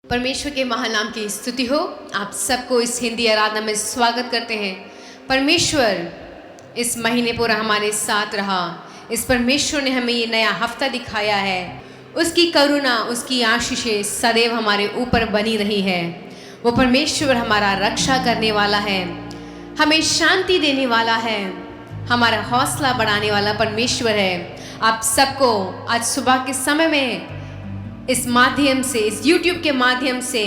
परमेश्वर के महानाम की स्तुति हो। आप सबको इस हिंदी आराधना में स्वागत करते हैं। परमेश्वर इस महीने पूरा हमारे साथ रहा। इस परमेश्वर ने हमें ये नया हफ्ता दिखाया है। उसकी करुणा, उसकी आशीषें सदैव हमारे ऊपर बनी रही है। वो परमेश्वर हमारा रक्षा करने वाला है, हमें शांति देने वाला है, हमारा हौसला बढ़ाने वाला परमेश्वर है। आप सबको आज सुबह के समय में इस माध्यम से, इस YouTube के माध्यम से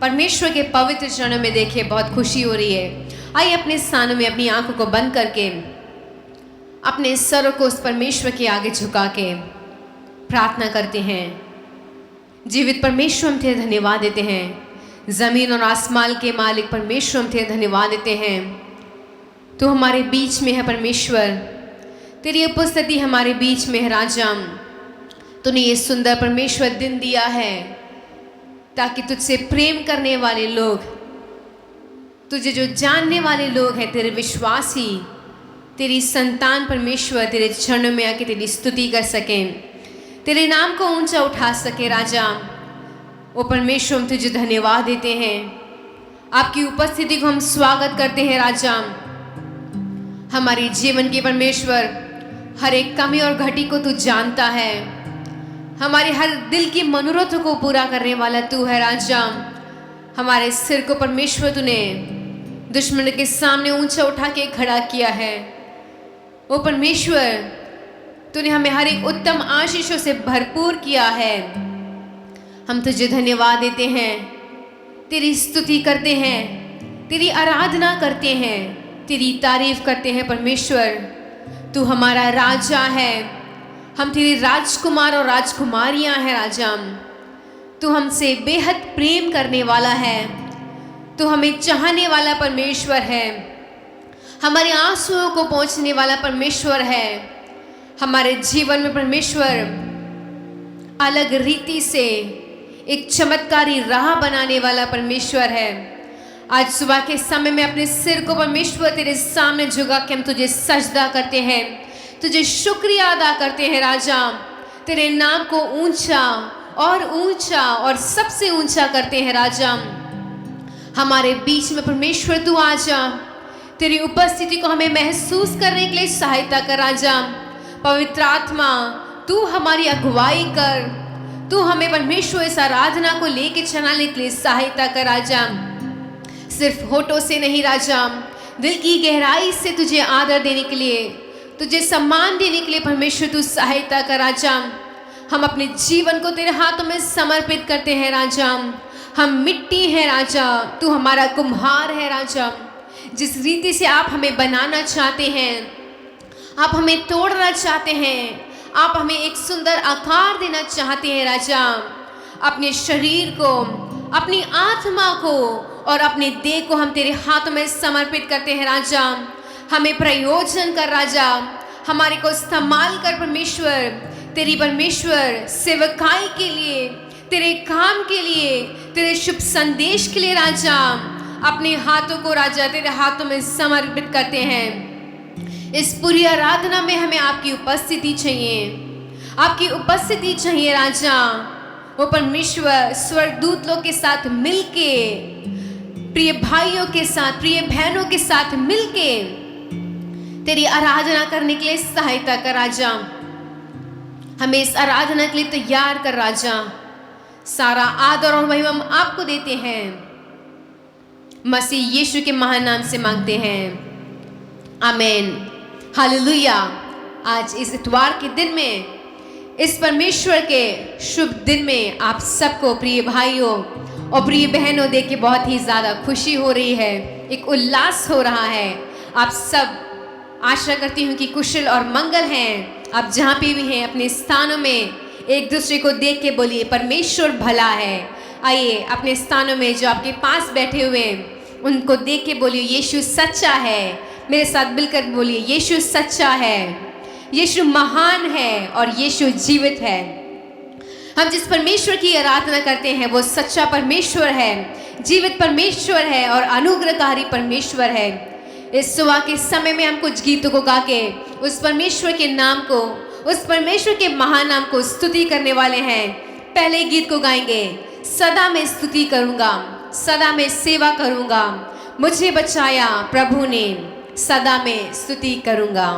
परमेश्वर के पवित्र चरणों में देखे बहुत खुशी हो रही है। आइए अपने स्थानों में अपनी आंखों को बंद करके अपने सरों को उस परमेश्वर के आगे झुका के प्रार्थना करते हैं। जीवित परमेश्वर, हम तेरे धन्यवाद देते हैं। जमीन और आसमान के मालिक परमेश्वर, हम तेरे धन्यवाद देते हैं। तू हमारे बीच में है परमेश्वर, तेरी उपस्थिति हमारे बीच में है राजा। तूने ये सुंदर परमेश्वर दिन दिया है ताकि तुझसे प्रेम करने वाले लोग, तुझे जो जानने वाले लोग हैं, तेरे विश्वासी, तेरी संतान परमेश्वर तेरे चरणों में आके तेरी स्तुति कर सकें, तेरे नाम को ऊंचा उठा सके राजा। वो परमेश्वर, हम तुझे धन्यवाद देते हैं। आपकी उपस्थिति को हम स्वागत करते हैं राजा। हमारे जीवन के परमेश्वर, हर एक कमी और घटी को तू जानता है। हमारे हर दिल की मनोरथ को पूरा करने वाला तू है राजा। हमारे सिर को परमेश्वर तूने दुश्मन के सामने ऊंचा उठा के खड़ा किया है। वो परमेश्वर, तूने हमें हर एक उत्तम आशीषों से भरपूर किया है। हम तुझे धन्यवाद देते हैं, तेरी स्तुति करते हैं, तेरी आराधना करते हैं, तेरी तारीफ करते हैं परमेश्वर। तू हमारा राजा है, हम तेरे राजकुमार और राजकुमारियां हैं राजा। तू हमसे बेहद प्रेम करने वाला है, तू हमें चाहने वाला परमेश्वर है, हमारे आंसुओं को पहुंचने वाला परमेश्वर है। हमारे जीवन में परमेश्वर अलग रीति से एक चमत्कारी राह बनाने वाला परमेश्वर है। आज सुबह के समय में अपने सिर को परमेश्वर तेरे सामने झुका के हम तुझे सजदा करते हैं, तुझे शुक्रिया अदा करते हैं राजा। तेरे नाम को ऊंचा और सबसे ऊंचा करते हैं राजा। हमारे बीच में परमेश्वर तू आजा, तेरी उपस्थिति को हमें महसूस करने के लिए सहायता कर राजा। पवित्र आत्मा, तू हमारी अगुवाई कर, तू हमें परमेश्वर इस आराधना को लेके चलाने के लिए सहायता कर राजा। सिर्फ होठों से नहीं राजा, दिल की गहराई से तुझे आदर देने के लिए, तुझे सम्मान देने के लिए परमेश्वर तू सहायता कर राजा। हम अपने जीवन को तेरे हाथों में समर्पित करते हैं राजा। हम मिट्टी हैं राजा, तू हमारा कुम्हार है राजा। जिस रीति से आप हमें बनाना चाहते हैं, आप हमें तोड़ना चाहते हैं, आप हमें एक सुंदर आकार देना चाहते हैं राजा। अपने शरीर को, अपनी आत्मा को और अपने देह को हम तेरे हाथों में समर्पित करते हैं राजा। हमें प्रयोजन कर राजा, हमारे को इस्तेमाल कर परमेश्वर, तेरी परमेश्वर सेवकाई के लिए, तेरे काम के लिए, तेरे शुभ संदेश के लिए राजा। अपने हाथों को राजा तेरे हाथों में समर्पित करते हैं। इस पूरी आराधना में हमें आपकी उपस्थिति चाहिए, आपकी उपस्थिति चाहिए राजा। वो परमेश्वर स्वर्गदूत लोग के साथ मिलके, प्रिय भाइयों के साथ, प्रिय बहनों के साथ मिलके तेरी आराधना करने के लिए सहायता कर राजा। हमें इस आराधना के लिए तैयार कर राजा। सारा आदर और महिमा हम आपको देते हैं, मसीह यीशु के महान नाम से मांगते हैं, आमीन। हालेलुया। आज इस इतवार के दिन में, इस परमेश्वर के शुभ दिन में आप सबको प्रिय भाइयों और प्रिय बहनों देख के बहुत ही ज़्यादा खुशी हो रही है, एक उल्लास हो रहा है। आप सब, आशा करती हूँ कि कुशल और मंगल हैं। आप जहाँ पे भी हैं अपने स्थानों में एक दूसरे को देख के बोलिए परमेश्वर भला है। आइए अपने स्थानों में जो आपके पास बैठे हुए हैं उनको देख के बोलिए यीशु सच्चा है। मेरे साथ मिलकर बोलिए यीशु सच्चा है, यीशु महान है और यीशु जीवित है। हम जिस परमेश्वर की आराधना करते हैं वो सच्चा परमेश्वर है, जीवित परमेश्वर है और अनुग्रहकारी परमेश्वर है। इस सुबह के समय में हम कुछ गीतों को गा के उस परमेश्वर के नाम को, उस परमेश्वर के महान नाम को स्तुति करने वाले हैं। पहले गीत को गाएंगे सदा मैं स्तुति करूँगा, सदा मैं सेवा करूँगा। मुझे बचाया प्रभु ने, सदा मैं स्तुति करूँगा।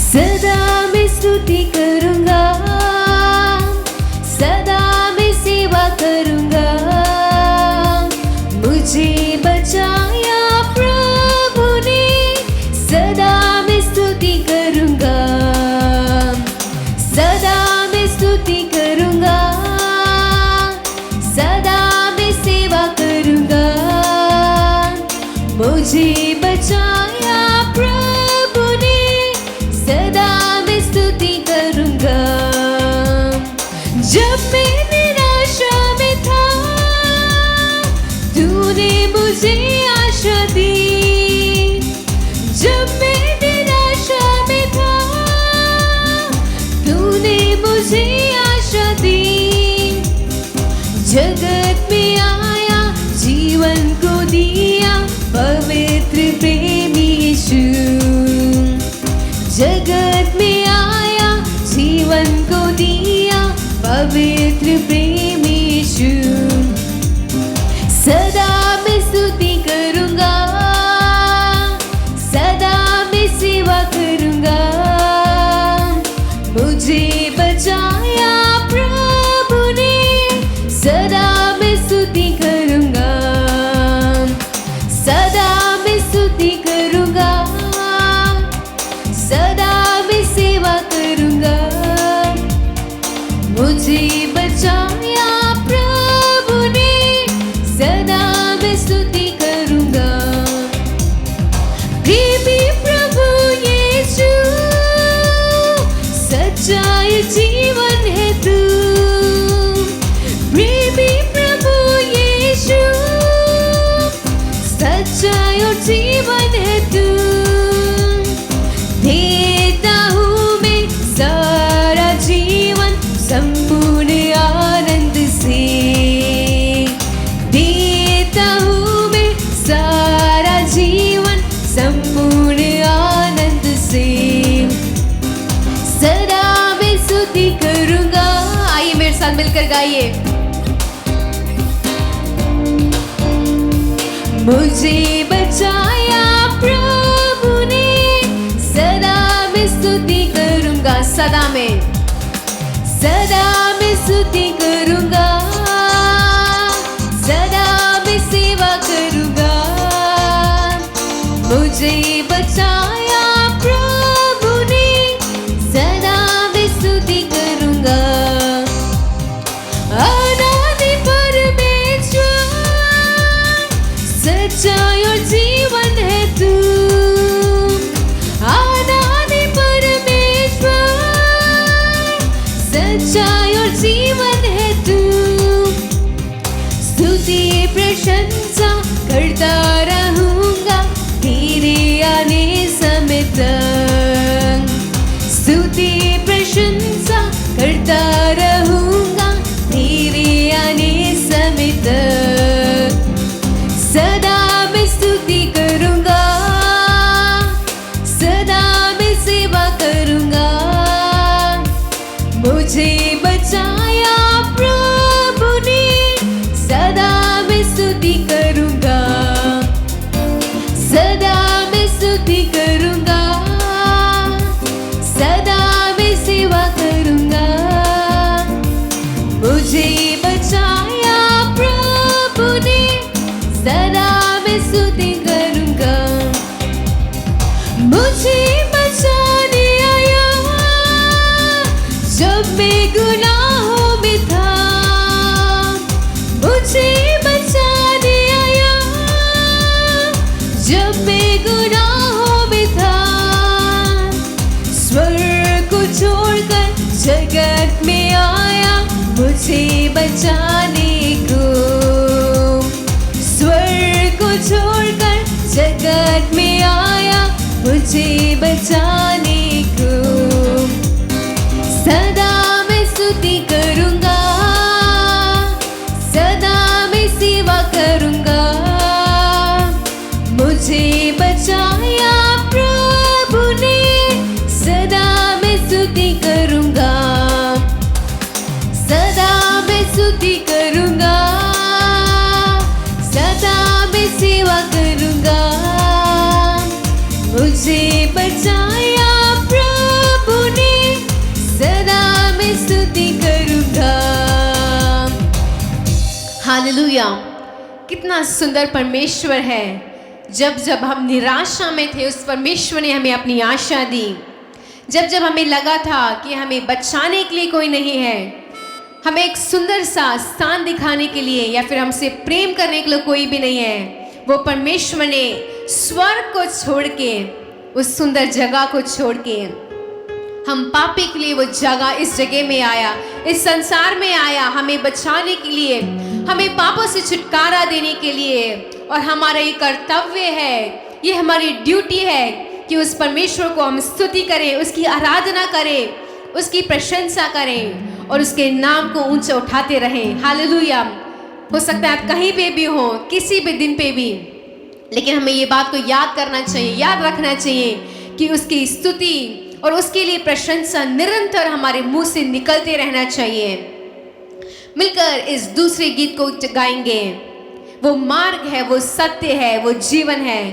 सदा मैं स्तुति करूँगा, सदा मैं सेवा करूँगा। मुझे बचाया प्रभु ने, सदा मैं स्तुति करूँगा, सदा मैं स्तुति करूँगा, सदा मैं सेवा करूँगा। मुझे बचाया प्रभु ने, सदा मैं स्तुति करूँगा। जब मैं निराशा में था, तूने मुझे आशा दी। जब मैं निराशा में था, तूने मुझे आशा दी। जगत में आया, जीवन को दिया, पवित्र प्रेमी यीशु। जगत में आया, जीवन को दिया, पवित्र प्रेमी यीशु। सदा मैं स्तुति करूँगा, सदा मैं सेवा करूँगा। मुझे बचाया प्रभु ने, सदा मैं स्तुति करूँगा, सदा मैं स्तुति करूँगा, सदा मैं सेवा करूँगा। मुझे बचाया प्रभु ने, सदा मैं स्तुति करूँगा। प्रेमी प्रभु यीशु, सच्चाई जीवन है तू। प्रेमी प्रभु यीशु, सच्चाई और जीवन है तू। देता हूँ मैं सारा जीवन संपूर्ण आनंद से। देता हूँ मैं सारा जीवन संपूर्ण आनंद से। सदा मैं स्तुति करूँगा। आइए मेरे साथ मिलकर गाइए। मुझे बचाया प्रभु ने, सदा मैं स्तुति करूँगा, सदा मैं स्तुति करूँगा, सदा मैं सेवा करूँगा। मुझे बचाया प्रभु ने, सदा मैं स्तुति करूँगा। अनादि परमेश्वर, सच्चाई और जीवन है तू। अनादि परमेश्वर, सच्चाई और जीवन है तू। स्तुति प्रशंसा करता रहूँगा, तेरे आने समय तक। स्तुति प्रशंसा करता रहूँगा, तेरे आने समय तक। सदा मैं स्तुति करूँगा, सदा मैं सेवा करूँगा। मुझे बचाया प्रभु ने, सदा मैं स्तुति करूँगा, सदा मैं स्तुति करूँगा, सदा मैं सेवा करूँगा। मुझे बचाया प्रभु ने, सदा मैं स्तुति करूँगा। मुझे बचाने आया, जब मैं गुनाहों में था। मुझे बचाने आया, जब मैं गुनाहों में था। स्वर्ग को छोड़कर जगत में आया, मुझे बचाने को। स्वर्ग को छोड़कर जगत में आया, मुझे बचाने को। सदा मैं स्तुति करूँगा, सदा मैं सेवा करूँगा। स्तुति करूंगा, सदा मैं सेवा करूंगा। मुझे बचाया प्रभु ने, सदा मैं स्तुति करूंगा। हालेलुया। कितना सुंदर परमेश्वर है। जब जब हम निराशा में थे, उस परमेश्वर ने हमें अपनी आशा दी। जब जब हमें लगा था कि हमें बचाने के लिए कोई नहीं है, हमें एक सुंदर सा स्थान दिखाने के लिए या फिर हमसे प्रेम करने के लिए कोई भी नहीं है, वो परमेश्वर ने स्वर्ग को छोड़ के, उस सुंदर जगह को छोड़ के हम पापी के लिए वो जगह, इस जगह में आया, इस संसार में आया, हमें बचाने के लिए, हमें पापों से छुटकारा देने के लिए। और हमारा ये कर्तव्य है, ये हमारी ड्यूटी है कि उस परमेश्वर को हम स्तुति करें, उसकी आराधना करें, उसकी प्रशंसा करें और उसके नाम को ऊंचा उठाते रहें। हालेलुया। हो सकता है आप कहीं पे भी हो, किसी भी दिन पे भी, लेकिन हमें ये बात को याद करना चाहिए, याद रखना चाहिए कि उसकी स्तुति और उसके लिए प्रशंसा निरंतर हमारे मुंह से निकलते रहना चाहिए। मिलकर इस दूसरे गीत को गाएंगे। वो मार्ग है, वो सत्य है, वो जीवन है,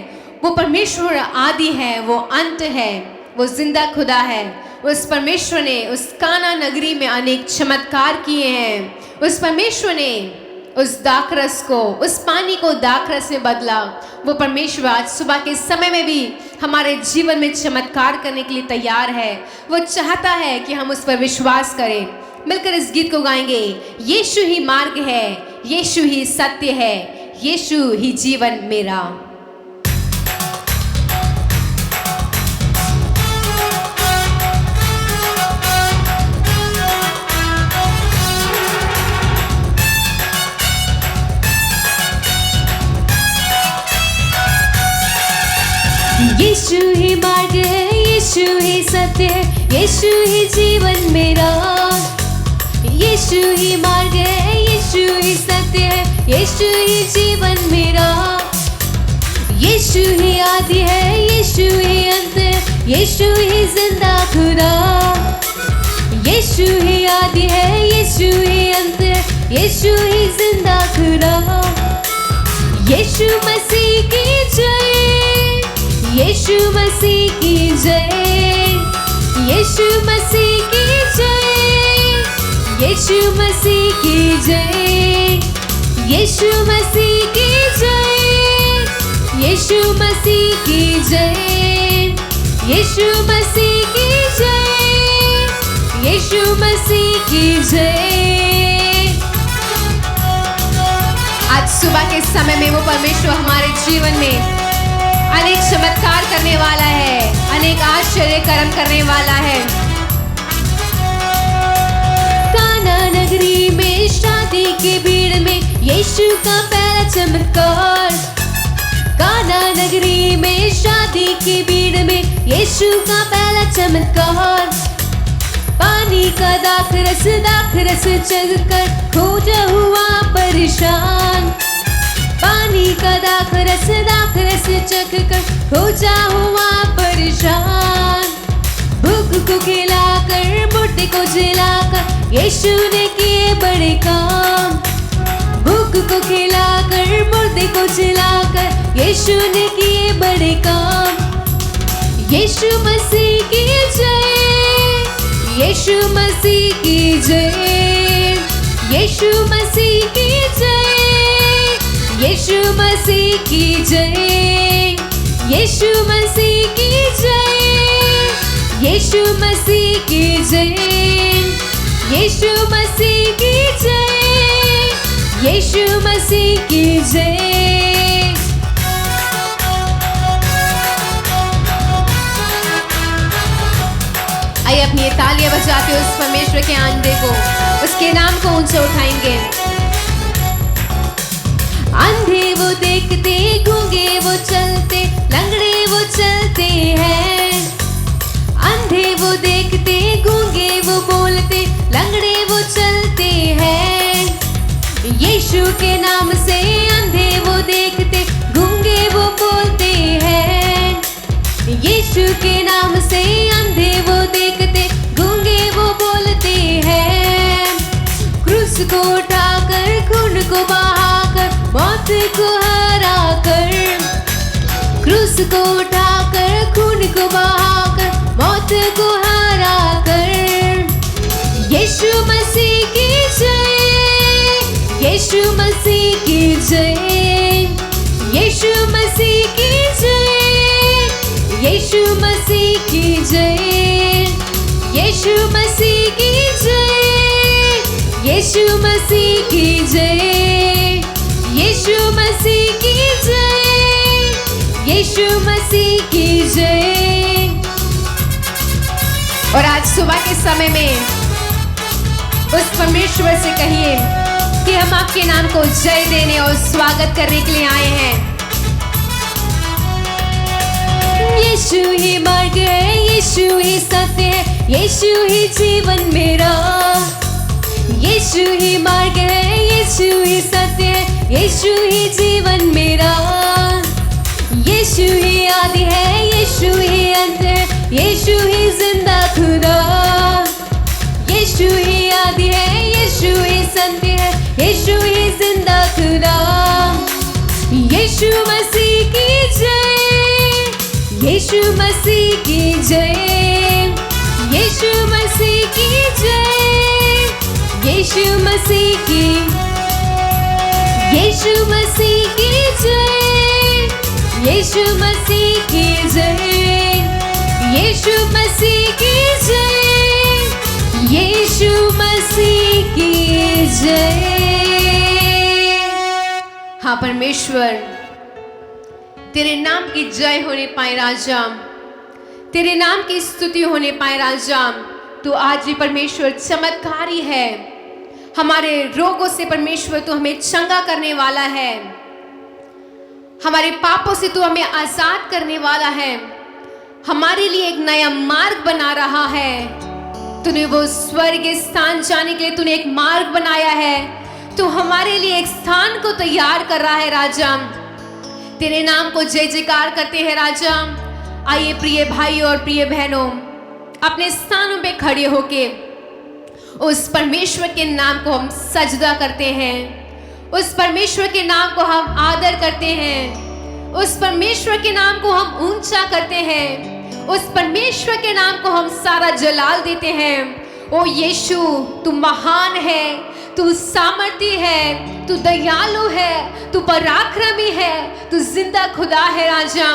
वो परमेश्वर आदि है, वो अंत है, वो जिंदा खुदा है। उस परमेश्वर ने उस काना नगरी में अनेक चमत्कार किए हैं। उस परमेश्वर ने उस दाखरस को, उस पानी को दाखरस में बदला। वो परमेश्वर आज सुबह के समय में भी हमारे जीवन में चमत्कार करने के लिए तैयार है। वो चाहता है कि हम उस पर विश्वास करें। मिलकर इस गीत को गाएंगे। यीशु ही मार्ग है, यीशु ही सत्य है, यीशु ही जीवन मेरा। यीशु ही मार्ग है, यीशु ही सत्य है, यीशु ही जीवन मेरा। यीशु ही मार्ग है, यीशु ही सत्य है, यीशु ही जीवन मेरा। यीशु ही आदि है, यीशु ही अंत है, यीशु ही जिंदा खुदा। यीशु ही आदि है, यीशु ही अंत है, यीशु ही जिंदा खुदा। यीशु मसीह की जय, यीशु मसीह की जय, यीशु मसीह की जय, यीशु मसीह की जय, यीशु मसीह की जय, यीशु मसीह की जय, यीशु मसीह की जय, यीशु मसीह की जय। आज सुबह के समय में वो परमेश्वर हमारे जीवन में अनेक चमत्कार करने वाला है, अनेक आश्चर्य कर्म करने वाला है। काना नगरी में शादी की भीड़ में यीशु का पहला चमत्कार। काना नगरी में शादी की भीड़ में यीशु का पहला चमत्कार। पानी का दाखरस चखकर खोजा हुआ परेशान। पानी का दाखरस चखकर खोजा हुआ परेशान। भूख को खिलाकर, बुढ़े को जिलाकर यीशु ने किए बड़े काम। भूख को खिलाकर, मुर्दे को जिलाकर यीशु ने किए बड़े काम। यीशु मसीह की जय, यीशु मसीह की जय, यीशु मसीह की जय, यीशु मसीह की जय, यीशु मसीह की जय, यीशु मसीह की जय, यीशु मसीह की जय, यीशु मसीह की जय। आइए अपनी ये तालियां बजाते उस परमेश्वर के आंदे को, उसके नाम को ऊंचा उठाएंगे। अंधे वो देखते, गूंगे वो चलते, लंगड़े वो चलते हैं। अंधे वो देखते, गूंगे वो बोलते, लंगड़े वो चलते हैं। यीशु के नाम से अंधे वो देखते, गूंगे वो बोलते हैं। यीशु के नाम से अंधे वो देखते, गूंगे वो बोलते हैं। क्रूस को उठा को बहाकर, मौत को हरा कर, क्रूस को उठाकर, खून को बहाकर, मौत को हरा कर। यीशु मसीह की जय, यीशु मसीह की जय, यीशु मसीह की जय, यीशु मसीह की जय, यीशु मसीह की जय, यीशु मसीह की जय, यीशु मसीह की जय, यीशु मसीह की जय। और आज सुबह के समय में उस परमेश्वर से कहिए कि हम आपके नाम को जय देने और स्वागत करने के लिए आए हैं। यीशु ही मार्ग है, यीशु ही सत्य है, यीशु ही जीवन मेरा। यीशु ही मार्ग है, यीशु ही सत्य है, यीशु ही जीवन मेरा। यीशु ही आदि है, यीशु ही अंत है, यीशु ही जिंदा खुदा। यीशु ही आदि है, यीशु ही सत्य है, यीशु ही जिंदा खुदा। यीशु मसीह की जय, यीशु मसीह की जय, यीशु मसीह की जय, यीशु मसीह की, यीशु मसीह की जय, यीशु मसीह की जय, यीशु मसीह की जय, यीशु मसीह की जय। हाँ परमेश्वर, तेरे नाम की जय होने पाए राजा, तेरे नाम की स्तुति होने पाए राजा। तू आज भी परमेश्वर चमत्कारी है। हमारे रोगों से परमेश्वर तू हमें चंगा करने वाला है, हमारे पापों से तू हमें आजाद करने वाला है, हमारे लिए एक नया मार्ग बना रहा है। तूने वो स्वर्गीय स्थान जाने के लिए तूने एक मार्ग बनाया है, तू हमारे लिए एक स्थान को तैयार कर रहा है राजा। तेरे नाम को जय जयकार करते हैं राजा। आइए प्रिय भाइयों और प्रिय बहनों, अपने स्थानों पे खड़े होके उस परमेश्वर के नाम को हम सजदा करते हैं, उस परमेश्वर के नाम को हम आदर करते हैं, उस परमेश्वर के नाम को हम ऊंचा करते हैं, उस परमेश्वर के नाम को हम सारा जलाल देते हैं। ओ यीशु, तू महान है, तू सामर्थी है, तू दयालु है, तू पराक्रमी है, तू जिंदा खुदा है राजा।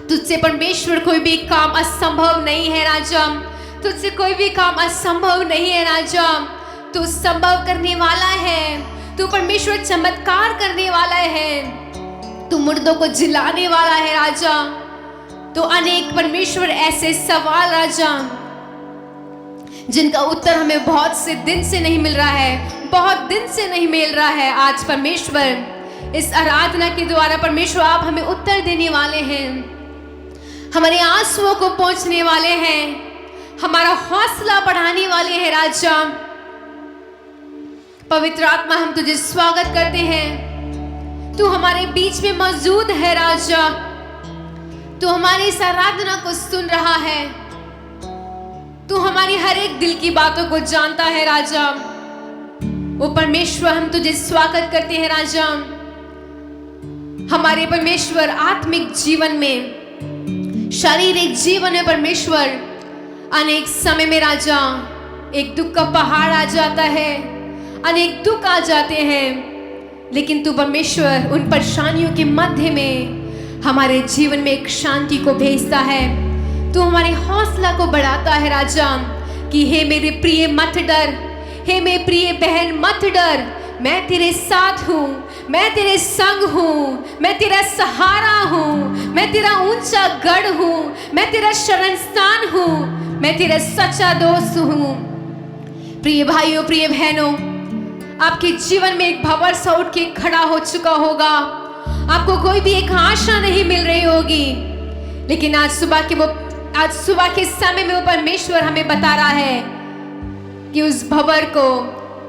तुझसे परमेश्वर कोई भी काम असंभव नहीं है राजा, तुझसे कोई भी काम असंभव नहीं है राजा। तू संभव करने वाला है, तू परमेश्वर चमत्कार करने वाला है, तू मुर्दों को जिलाने वाला है राजा। तो अनेक परमेश्वर ऐसे सवाल राजा जिनका उत्तर हमें बहुत से दिन से नहीं मिल रहा है, बहुत दिन से नहीं मिल रहा है। आज परमेश्वर इस आराधना के द्वारा परमेश्वर आप हमें उत्तर देने वाले हैं, हमारे आंसुओं को पहुंचने वाले हैं, हमारा हौसला बढ़ाने वाले हैं राजा। पवित्र आत्मा, हम तुझे स्वागत करते हैं, तू हमारे बीच में मौजूद है राजा। तू हमारी इस आराधना को सुन रहा है, तू हमारी हर एक दिल की बातों को जानता है राजा। ओ परमेश्वर, हम तुझे स्वागत करते हैं राजा। हमारे परमेश्वर आत्मिक जीवन में, शारीरिक जीवन में परमेश्वर अनेक समय में राजा एक दुख का पहाड़ आ जाता है, अनेक दुख आ जाते हैं, लेकिन तू परमेश्वर उन परेशानियों के मध्य में हमारे जीवन में एक शांति को भेजता है। तू हमारे हौसला को बढ़ाता है राजा कि हे मेरे प्रिय मत डर, हे मेरे प्रिय बहन मत डर, मैं तेरे साथ हूँ, मैं तेरे संग हूँ, मैं तेरा सहारा हूँ, मैं तेरा ऊंचा गढ़ हूँ, मैं तेरा शरण स्थान हूँ, मैं तेरा सच्चा दोस्त हूँ। प्रिय भाइयों, प्रिय बहनों, आपके जीवन में एक भंवर सा उठ के खड़ा हो चुका होगा, आपको कोई भी एक आशा नहीं मिल रही होगी, लेकिन आज सुबह के समय में वो परमेश्वर हमें बता रहा है कि उस भंवर को,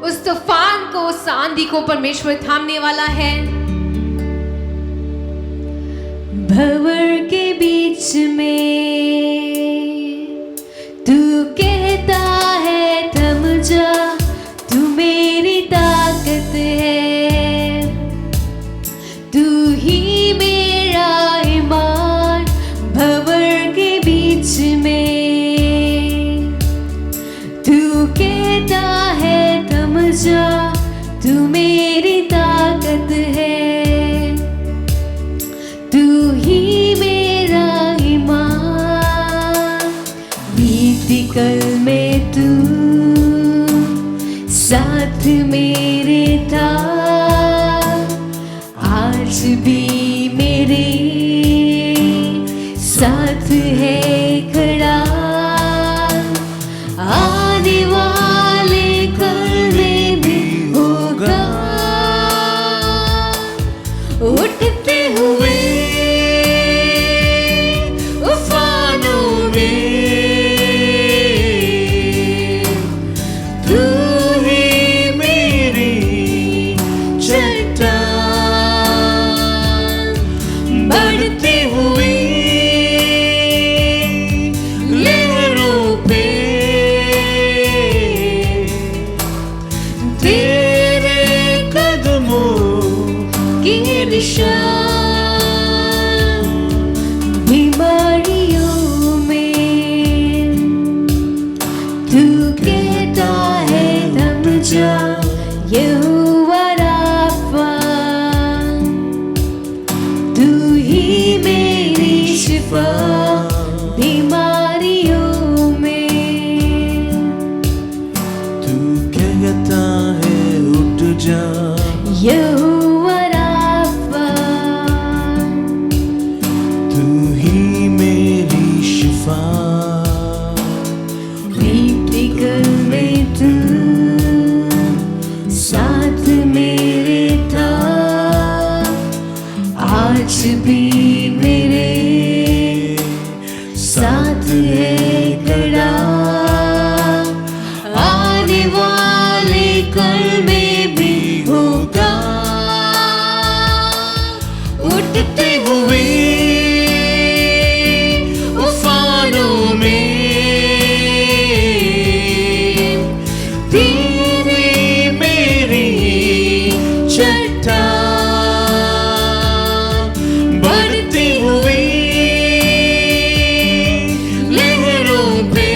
उस तूफान को, उस आंधी को परमेश्वर थामने वाला है। भंवर के बीच में तू कहता है थम जा, तू मेरी ताकत है। था आज भी मेरे साथ है खड़ा, आने वाले कल में भी होगा। उठते हुए उफानों में तू ही मेरी चट्टान, बढ़ती हुई लहरों पे तेरे कदमों के निशान, बीमारियों में तू कहता है थम जा, यहोवा राफा, तू ही मेरी शिफा, बीमारियों में तू कहता है उठ जा, यहोवा राफा, तू ही मेरी शिफा। क्रिटिकल में तू साथ मेरे था आज भी मेरे साथ है खड़ा, आने वाले कल में भी होगा। उठते हुए उफानों में तेरी मेरी चट्टान, बढ़ती हुई लहरों पे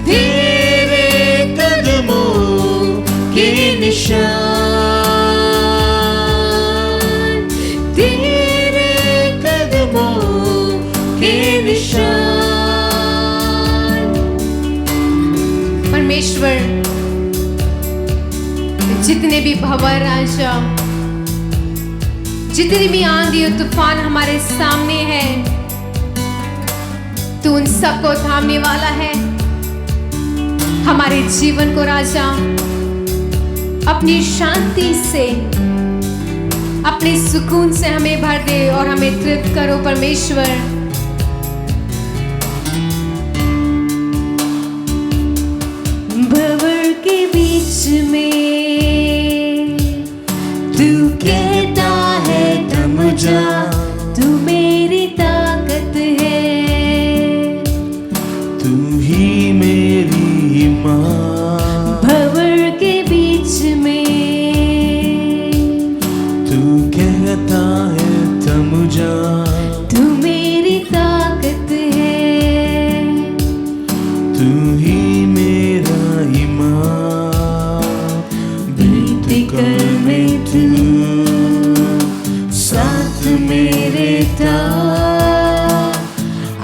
तेरे कदमों के निशान, तेरे कदमों के निशान। परमेश्वर, जितने भी भंवर राजा, जितनी भी आंधी और तूफान हमारे सामने है, तू उन सबको थामने वाला है। हमारे जीवन को राजा अपनी शांति से, अपने सुकून से हमें भर दे और हमें तृप्त करो परमेश्वर। भंवर के बीच में तू कहता है थम जा, तू मेरी ताकत है, तू ही मेरी हिम्मत। भंवर के बीच में तू कहता है थम जा, तू मेरी ताकत है, तू ही मेरा हिम्मत। क्रिटिकल में तू साथ मेरे था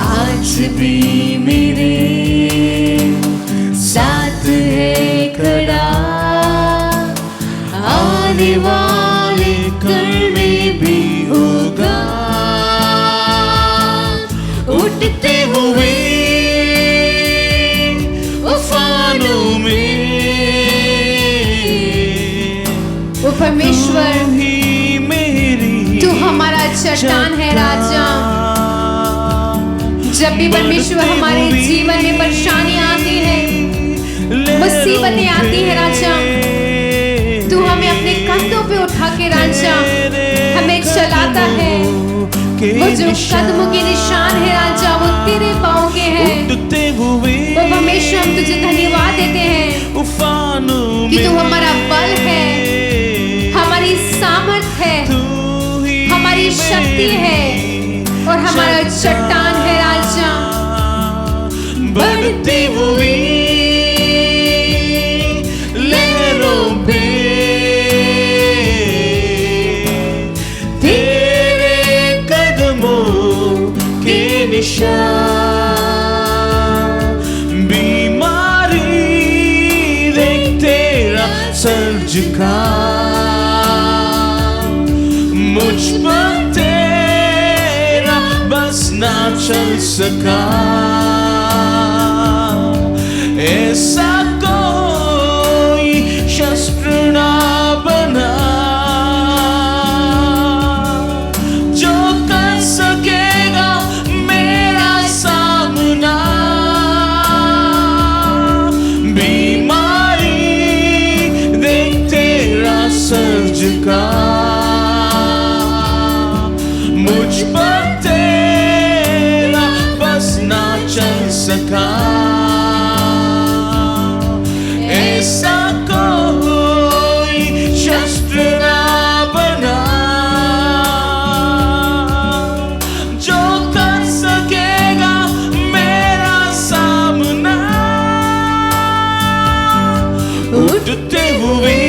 आज भी मेरे साथ है खड़ा, आने वाले कल में भी होगा। उठते हुए उफानों में वो परमेश्वर, तू ही मेरी तू हमारा चट्टान है राजा। जब भी परमेश्वर हमारे जीवन में परेशानी आती है, मुसीबतें आती है राजा, तू हमें अपने कंधों पे उठा के राजा हमें चलाता है। वो जो कदमों के निशान है राजा, वो तेरे पाँव के हैं। उठते हुए वो परमेश्वर, हम तुझे धन्यवाद देते हैं उफानों कि तू में हमारा बल है, हमारी सामर्थ है, तू ही हमारी शक्ति है और हमारा चट्टान है राजा। बढ़ती हुई लहरों पे तेरे कदमों के निशान, बीमारी देख सूरज का मुझ पर तेरा बस ना चल सका, ऐसा कोई शस्त्र ना बना जो कर सकेगा मेरा सामना। बीमारी देख तेरा सर्ज का मुझ पर तेरा बस ना चल सका, ऐसा कोई शस्त्र ना बना जो कर सकेगा मेरा सामना। उठते हुए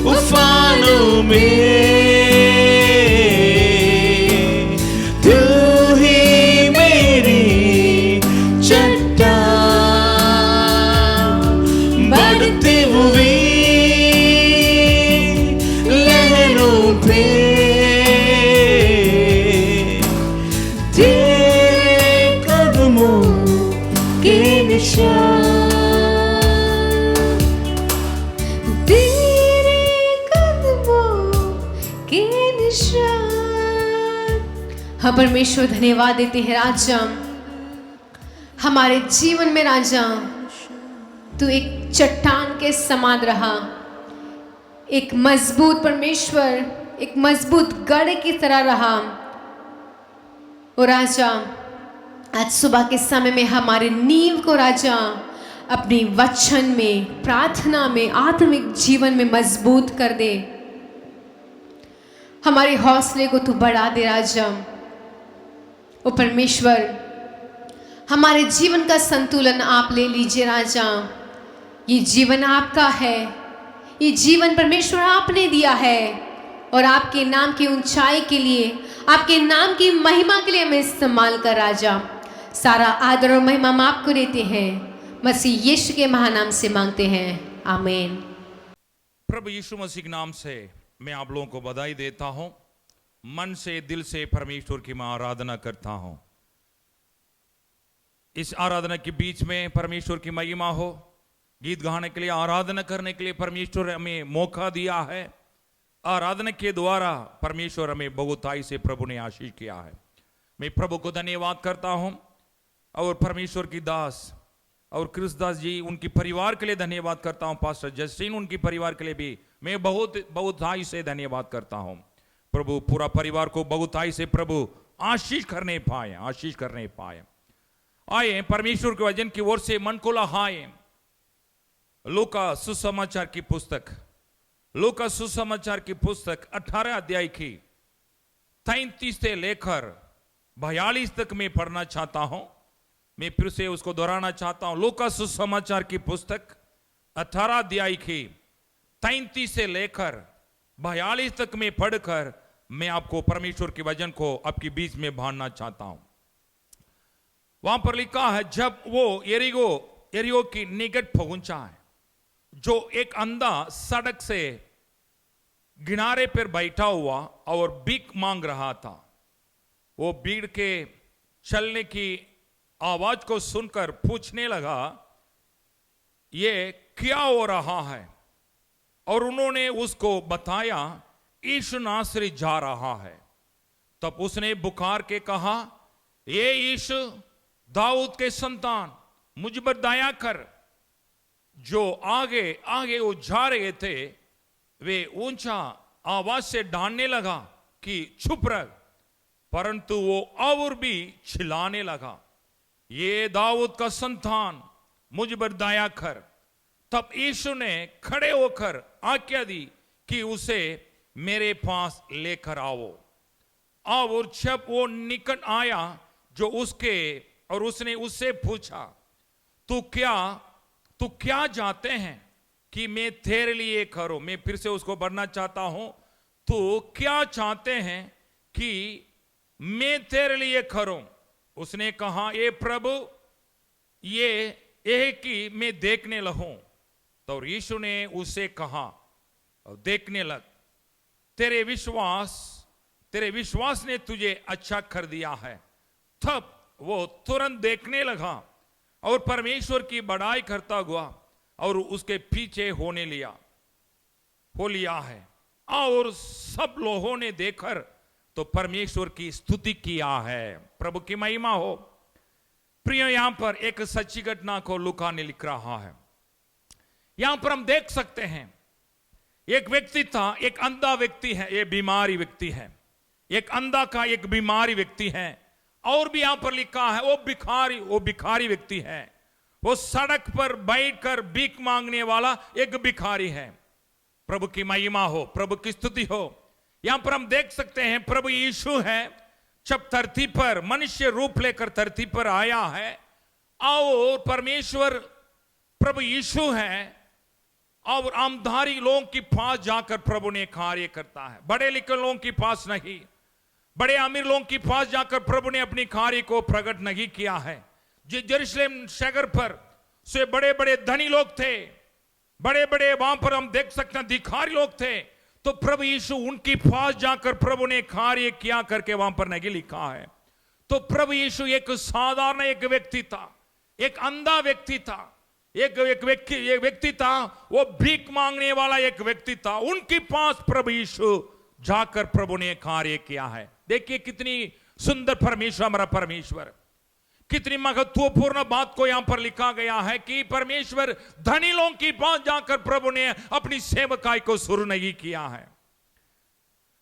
उफानों में तू ही मेरी चट्टान, बढ़ते हुए लहरों पे तेरे कदमों के निशान, तेरे कदमों के निशान। हम परमेश्वर धन्यवाद देते हैं राजा, हमारे जीवन में राजा तू एक चट्टान के समान रहा, एक मजबूत परमेश्वर, एक मजबूत गढ़ की तरह रहा। और राजा आज सुबह के समय में हमारे नींव को राजा अपने वचन में, प्रार्थना में, आत्मिक जीवन में मजबूत कर दे। हमारे हौसले को तू बढ़ा दे राजा। ओ परमेश्वर, हमारे जीवन का संतुलन आप ले लीजिए राजा। ये जीवन आपका है, ये जीवन परमेश्वर आपने दिया है और आपके नाम की ऊंचाई के लिए, आपके नाम की महिमा के लिए हमें इस्तेमाल कर राजा। सारा आदर और महिमा हम आपको देते हैं, मसीह यीशु के महानाम से मांगते हैं, आमीन। प्रभु यीशु मसीह के नाम से मैं आप लोगों को बधाई देता हूं। मन से, दिल से परमेश्वर की मैं आराधना करता हूं। इस आराधना के बीच में परमेश्वर की महिमा हो, गीत गाने के लिए, आराधना करने के लिए परमेश्वर हमें मौका दिया है। आराधना के द्वारा परमेश्वर हमें बहुताई से प्रभु ने आशीष किया है। मैं प्रभु को धन्यवाद करता हूं और परमेश्वर की दास और क्रिसदास जी, उनकी परिवार के लिए धन्यवाद करता हूं। पास्टर जस्टिन, उनकी परिवार के लिए भी मैं बहुताई से धन्यवाद करता हूं। प्रभु पूरा परिवार को बहुताई से प्रभु आशीष करने पाए, आशीष करने पाए। आए परमेश्वर के वचन की ओर से मन को लहाए। लूका सुसमाचार की पुस्तक, लूका सुसमाचार की पुस्तक 18 अध्याय की 33 से लेकर 42 तक मैं पढ़ना चाहता हूं। मैं फिर से उसको दोहराना चाहता हूं। लूका सुसमाचार की पुस्तक 18 अध्याय की 33 से लेकर 42 तक में पढ़कर मैं आपको परमेश्वर के वचन को आपके बीच में बांधना चाहता हूं। वहां पर लिखा है, जब वो यरीहो की निकट पहुंचा है, जो एक अंधा सड़क से किनारे पर बैठा हुआ और भीख मांग रहा था। वो भीड़ के चलने की आवाज को सुनकर पूछने लगा, ये क्या हो रहा है? और उन्होंने उसको बताया, यीशु नासरी जा रहा है। तब उसने पुकार के कहा, ये यीशु दाऊद के संतान, मुझ पर दया कर। जो आगे आगे वो जा रहे थे, वे ऊंचा आवाज से डांटने लगा कि चुप रह, परंतु वो और भी चिल्लाने लगा, ये दाऊद का संतान, मुझ पर दया कर। तब यीशु ने खड़े होकर आज्ञा दी कि उसे मेरे पास लेकर आओ। और जब वो निकट आया जो उसके, और उसने उससे पूछा, तू क्या चाहते हैं कि मैं तेरे लिए करूं? मैं फिर से उसको पढ़ना चाहता हूं। तू क्या चाहते हैं कि मैं तेरे लिए करूं? उसने कहा, ये प्रभु, ये कि मैं देखने लगूं। तो यीशु ने उसे कहा, देखने लग, तेरे विश्वास ने तुझे अच्छा कर दिया है। तब वो तुरंत देखने लगा और परमेश्वर की बड़ाई करता हुआ और उसके पीछे हो लिया है। और सब लोगों ने देखकर तो परमेश्वर की स्तुति किया है। प्रभु की महिमा हो। प्रिय, यहां पर एक सच्ची घटना को लूका ने लिख रहा है। यहां पर हम देख सकते हैं, एक व्यक्ति था, एक अंधा व्यक्ति है, ये बीमारी व्यक्ति है, एक अंधा का एक बीमारी व्यक्ति है। और भी यहां पर लिखा है वो भिखारी व्यक्ति है, वो सड़क पर बैठकर भीख मांगने वाला एक भिखारी है। प्रभु की महिमा हो, प्रभु की स्तुति हो। यहां पर हम देख सकते हैं प्रभु यीशु है, जब धरती पर मनुष्य रूप लेकर धरती पर आया है, और परमेश्वर प्रभु यीशु है, और आमदारी लोगों के पास जाकर प्रभु ने कार्य करता है। बड़े लिखे लोगों के पास नहीं, बड़े अमीर लोगों के पास जाकर प्रभु ने अपनी कार्य को प्रकट नहीं किया है। यरूशलेम शहर पर से बड़े बड़े धनी लोग थे, बड़े बड़े वहां पर हम देख सकते हैं धिखारी लोग थे, तो प्रभु यीशु उनके पास जाकर प्रभु ने कार्य किया करके वहां पर नहीं लिखा है। तो प्रभु यीशु एक साधारण एक व्यक्ति था, एक अंधा व्यक्ति था, एक व्यक्ति था, वो भीख मांगने वाला एक व्यक्ति था। उनके पास प्रभु यीशु जाकर प्रभु ने कार्य किया है। देखिए कितनी सुंदर परमेश्वर, हमारा परमेश्वर, कितनी महत्वपूर्ण बात को यहां पर लिखा गया है कि परमेश्वर धनी लोगों के पास जाकर प्रभु ने अपनी सेवकाई को शुरू नहीं किया है।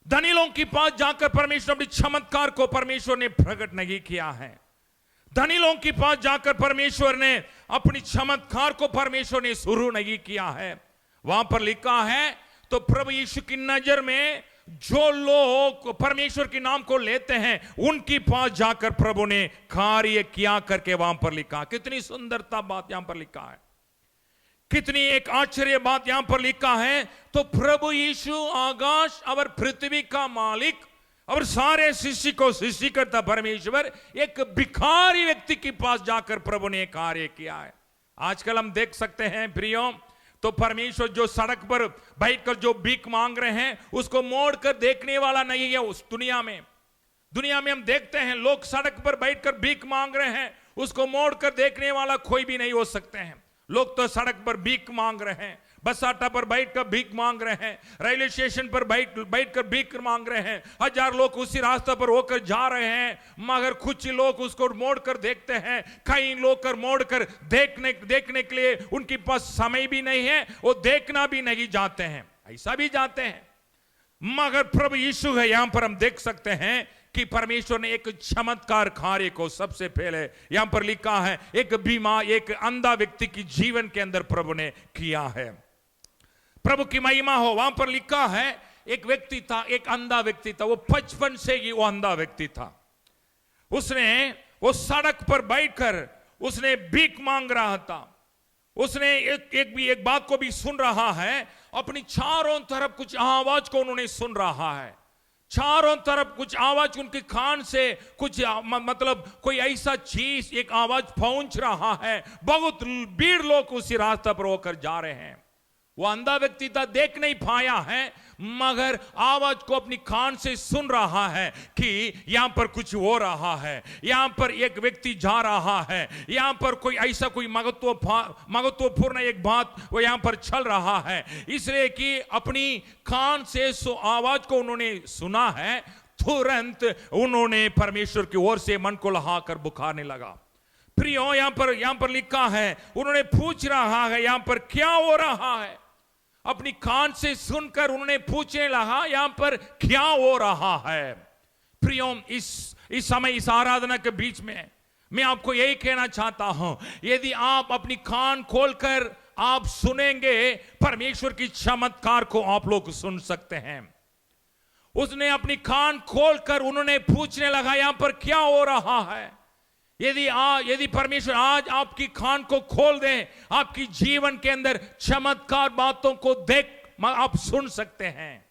धनी लोगों के पास जाकर परमेश्वर अपनी चमत्कार को परमेश्वर ने प्रकट नहीं किया है। धनी लोगों के पास जाकर परमेश्वर ने अपनी चमत्कार को परमेश्वर ने शुरू नहीं किया है। वहां पर लिखा है, तो प्रभु यीशु की नजर में जो लोग परमेश्वर के नाम को लेते हैं उनके पास जाकर प्रभु ने कार्य किया करके वहां पर लिखा। कितनी सुंदरता बात यहां पर लिखा है, कितनी एक आश्चर्य बात यहां पर लिखा है। तो प्रभु यीशु आकाश और पृथ्वी का मालिक और सारे सृष्टि को सृष्टि करता परमेश्वर एक भिखारी व्यक्ति के पास जाकर प्रभु ने कार्य किया है। आजकल हम देख सकते हैं प्रियो, तो परमेश्वर जो सड़क पर बैठकर जो भीख मांग रहे हैं उसको मोड़कर देखने वाला नहीं है। उस दुनिया में हम देखते हैं लोग सड़क पर बैठकर भीख मांग रहे हैं, उसको मोड़कर देखने वाला कोई भी नहीं हो सकते हैं। लोग तो सड़क पर भीख मांग रहे हैं, बस अड्डा पर बैठकर भीख मांग रहे हैं, रेलवे स्टेशन पर बैठकर भीख मांग रहे हैं। हजार लोग उसी रास्ते पर होकर जा रहे हैं, मगर कुछ लोग उसको मोड़कर देखते हैं, कई लोग कर मोड़कर देखने के लिए उनके पास समय भी नहीं है, वो देखना भी नहीं जाते हैं, ऐसा भी जाते हैं। मगर प्रभु यीशु है, यहां पर हम देख सकते हैं कि परमेश्वर ने एक चमत्कार कार्य को सबसे पहले यहां पर लिखा है, एक बीमार एक अंधा व्यक्ति की जीवन के अंदर प्रभु ने किया है। प्रभु की महिमा हो। वहां पर लिखा है एक व्यक्ति था, एक अंधा व्यक्ति था, वो 55 से ही वो अंधा व्यक्ति था। उसने वो सड़क पर बैठकर उसने भीख मांग रहा था। उसने एक बात को भी सुन रहा है, अपनी चारों तरफ कुछ आवाज को उन्होंने सुन रहा है, चारों तरफ कुछ आवाज उनके कान से कुछ मतलब कोई ऐसा चीज एक आवाज पहुंच रहा है। बहुत भीड़ लोग उसी रास्ते पर होकर जा रहे हैं। वो अंधा व्यक्ति था, देख नहीं पाया है, मगर आवाज को अपनी कान से सुन रहा है कि यहां पर कुछ हो रहा है, यहां पर एक व्यक्ति जा रहा है, यहां पर कोई ऐसा कोई महत्वपूर्ण एक बात वो यहां पर चल रहा है। इसलिए कि अपनी कान से आवाज को उन्होंने सुना है, तुरंत उन्होंने परमेश्वर की ओर से मन को लहाकर बुखारने लगा। प्रियो, यहां पर लिखा है, उन्होंने पूछ रहा है यहां पर क्या हो रहा है। अपनी कान से सुनकर उन्होंने पूछने लगा यहां पर क्या हो रहा है। प्रियो, इस समय इस आराधना के बीच में मैं आपको यही कहना चाहता हूं, यदि आप अपनी कान खोलकर आप सुनेंगे, परमेश्वर की चमत्कार को आप लोग सुन सकते हैं। उसने अपनी कान खोलकर उन्होंने पूछने लगा यहां पर क्या हो रहा है। यदि परमेश्वर आज आपकी कान को खोल दे, आपकी जीवन के अंदर चमत्कार बातों को देख आप सुन सकते हैं।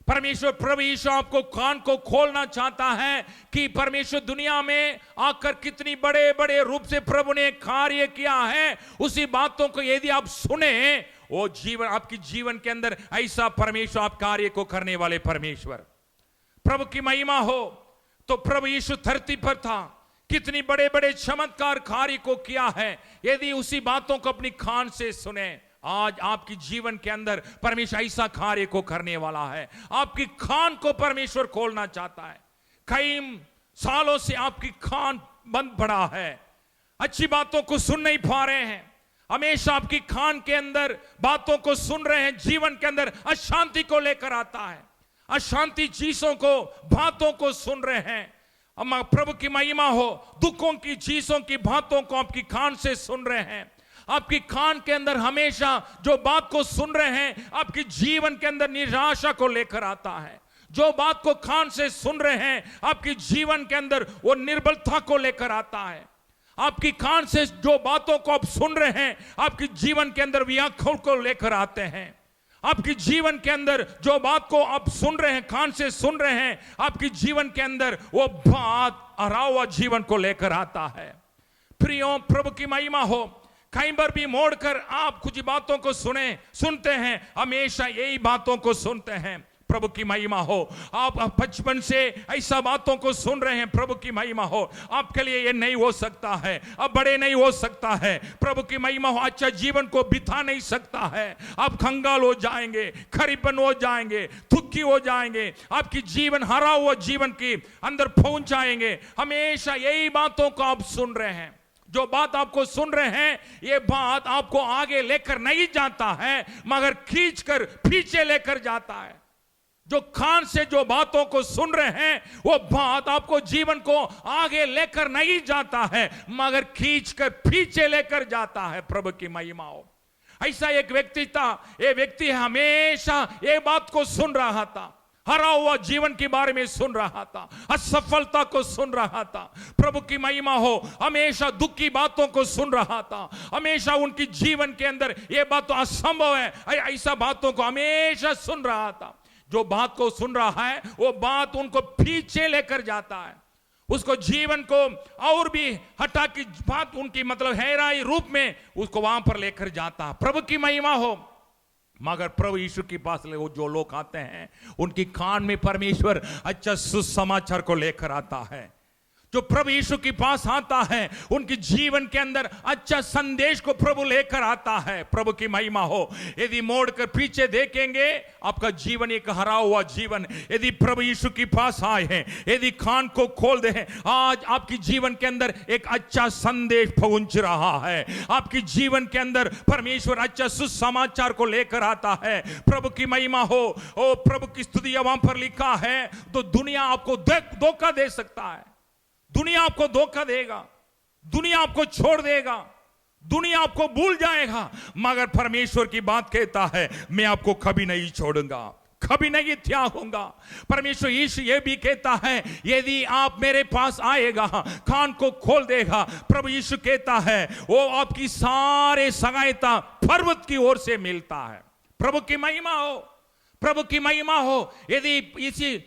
परमेश्वर प्रभु यीशु आपको कान को खोलना चाहता है कि परमेश्वर दुनिया में आकर कितनी बड़े बड़े रूप से प्रभु ने कार्य किया है। उसी बातों को यदि आप सुने, वो जीवन आपकी जीवन के अंदर ऐसा परमेश्वर आप कार्य को करने वाले परमेश्वर। प्रभु की महिमा हो। तो प्रभु यीशु धरती पर था, कितनी बड़े बड़े चमत्कार कार्य को किया है। यदि उसी बातों को अपनी कान से सुने, आज आपकी जीवन के अंदर परमेश्वर ऐसा कार्य को करने वाला है। आपकी कान को परमेश्वर खोलना चाहता है। कई सालों से आपकी कान बंद पड़ा है, अच्छी बातों को सुन नहीं पा रहे हैं। हमेशा आपकी कान के अंदर बातों को सुन रहे हैं, जीवन के अंदर अशांति को लेकर आता है। अशांति चीजों को, बातों को सुन रहे हैं। अम्मा प्रभु की महिमा हो। दुखों की चीजों की बातों को आपकी कान से सुन रहे हैं। आपकी कान के अंदर हमेशा जो बात को सुन रहे हैं, आपकी जीवन के अंदर निराशा को लेकर आता है। जो बात को कान से सुन रहे हैं, आपकी जीवन के अंदर वो निर्बलता को लेकर आता है। आपकी कान से जो बातों को आप सुन रहे हैं, आपकी जीवन के अंदर व्याख्याओं को लेकर आते हैं। आपकी जीवन के अंदर जो बात को आप सुन रहे हैं, कान से सुन रहे हैं, आपकी जीवन के अंदर वो बात हरा हुआ जीवन को लेकर आता है। प्रियो प्रभु की महिमा हो। कई बार भी मोड़कर आप कुछ बातों को सुनते हैं, हमेशा यही बातों को सुनते हैं। प्रभु की महिमा हो। आप बचपन से ऐसा बातों को सुन रहे हैं। प्रभु की महिमा हो। आपके लिए ये नहीं हो सकता है, अब बड़े नहीं हो सकता है। प्रभु की महिमा हो। अच्छा जीवन को बिता नहीं सकता है। आप कंगाल हो जाएंगे, खरीबन हो जाएंगे, दुखी हो जाएंगे। आपकी जीवन हरा हुआ जीवन के अंदर पहुंच जाएंगे। हमेशा यही बातों को आप सुन रहे हैं। जो बात आपको सुन रहे हैं, ये बात आपको आगे लेकर नहीं जाता है, मगर खींचकर पीछे लेकर जाता है। जो कान से जो बातों को सुन रहे हैं, वो बात आपको जीवन को आगे लेकर नहीं जाता है, मगर खींचकर पीछे लेकर जाता है। प्रभु की महिमा हो। ऐसा एक व्यक्ति था। ये व्यक्ति हमेशा ये बात को सुन रहा था, हरा हुआ जीवन के बारे में सुन रहा था, असफलता को सुन रहा था। प्रभु की महिमा हो। हमेशा दुख की बातों को सुन रहा था। हमेशा उनकी जीवन के अंदर ये बात तो असंभव है, ऐसा बातों को हमेशा सुन रहा था। जो बात को सुन रहा है, वो बात उनको पीछे लेकर जाता है। उसको जीवन को और भी हटा की बात उनकी मतलब हैराई रूप में उसको वहां पर लेकर जाता है। प्रभु की महिमा हो। मगर प्रभु यीशु के पास वो जो लोग आते हैं, उनकी कान में परमेश्वर अच्छा सुसमाचार को लेकर आता है। जो प्रभु यीशु के पास आता है, उनकी जीवन के अंदर अच्छा संदेश को प्रभु लेकर आता है। प्रभु की महिमा हो। यदि मोड़कर पीछे देखेंगे, आपका जीवन एक हरा हुआ जीवन। यदि प्रभु यीशु के पास आए हैं, यदि कान को खोल दे, आज आपकी जीवन के अंदर एक अच्छा संदेश पहुंच रहा है। आपकी जीवन के अंदर परमेश्वर अच्छा सुसमाचार को लेकर आता है। प्रभु की महिमा हो। ओ प्रभु की स्तुति वहां पर लिखा है, तो दुनिया आपको धोखा दे सकता है, दुनिया आपको धोखा देगा, दुनिया आपको छोड़ देगा, दुनिया आपको भूल जाएगा, मगर परमेश्वर की बात कहता है, मैं आपको कभी नहीं छोड़ूंगा, कभी नहीं त्यागूंगा। परमेश्वर यीशु ये भी कहता है, यदि आप मेरे पास आएगा, कान को खोल देगा, प्रभु यीशु कहता है वो आपकी सारे सहायता पर्वत की ओर से मिलता है। प्रभु की महिमा हो। प्रभु की महिमा हो। यदि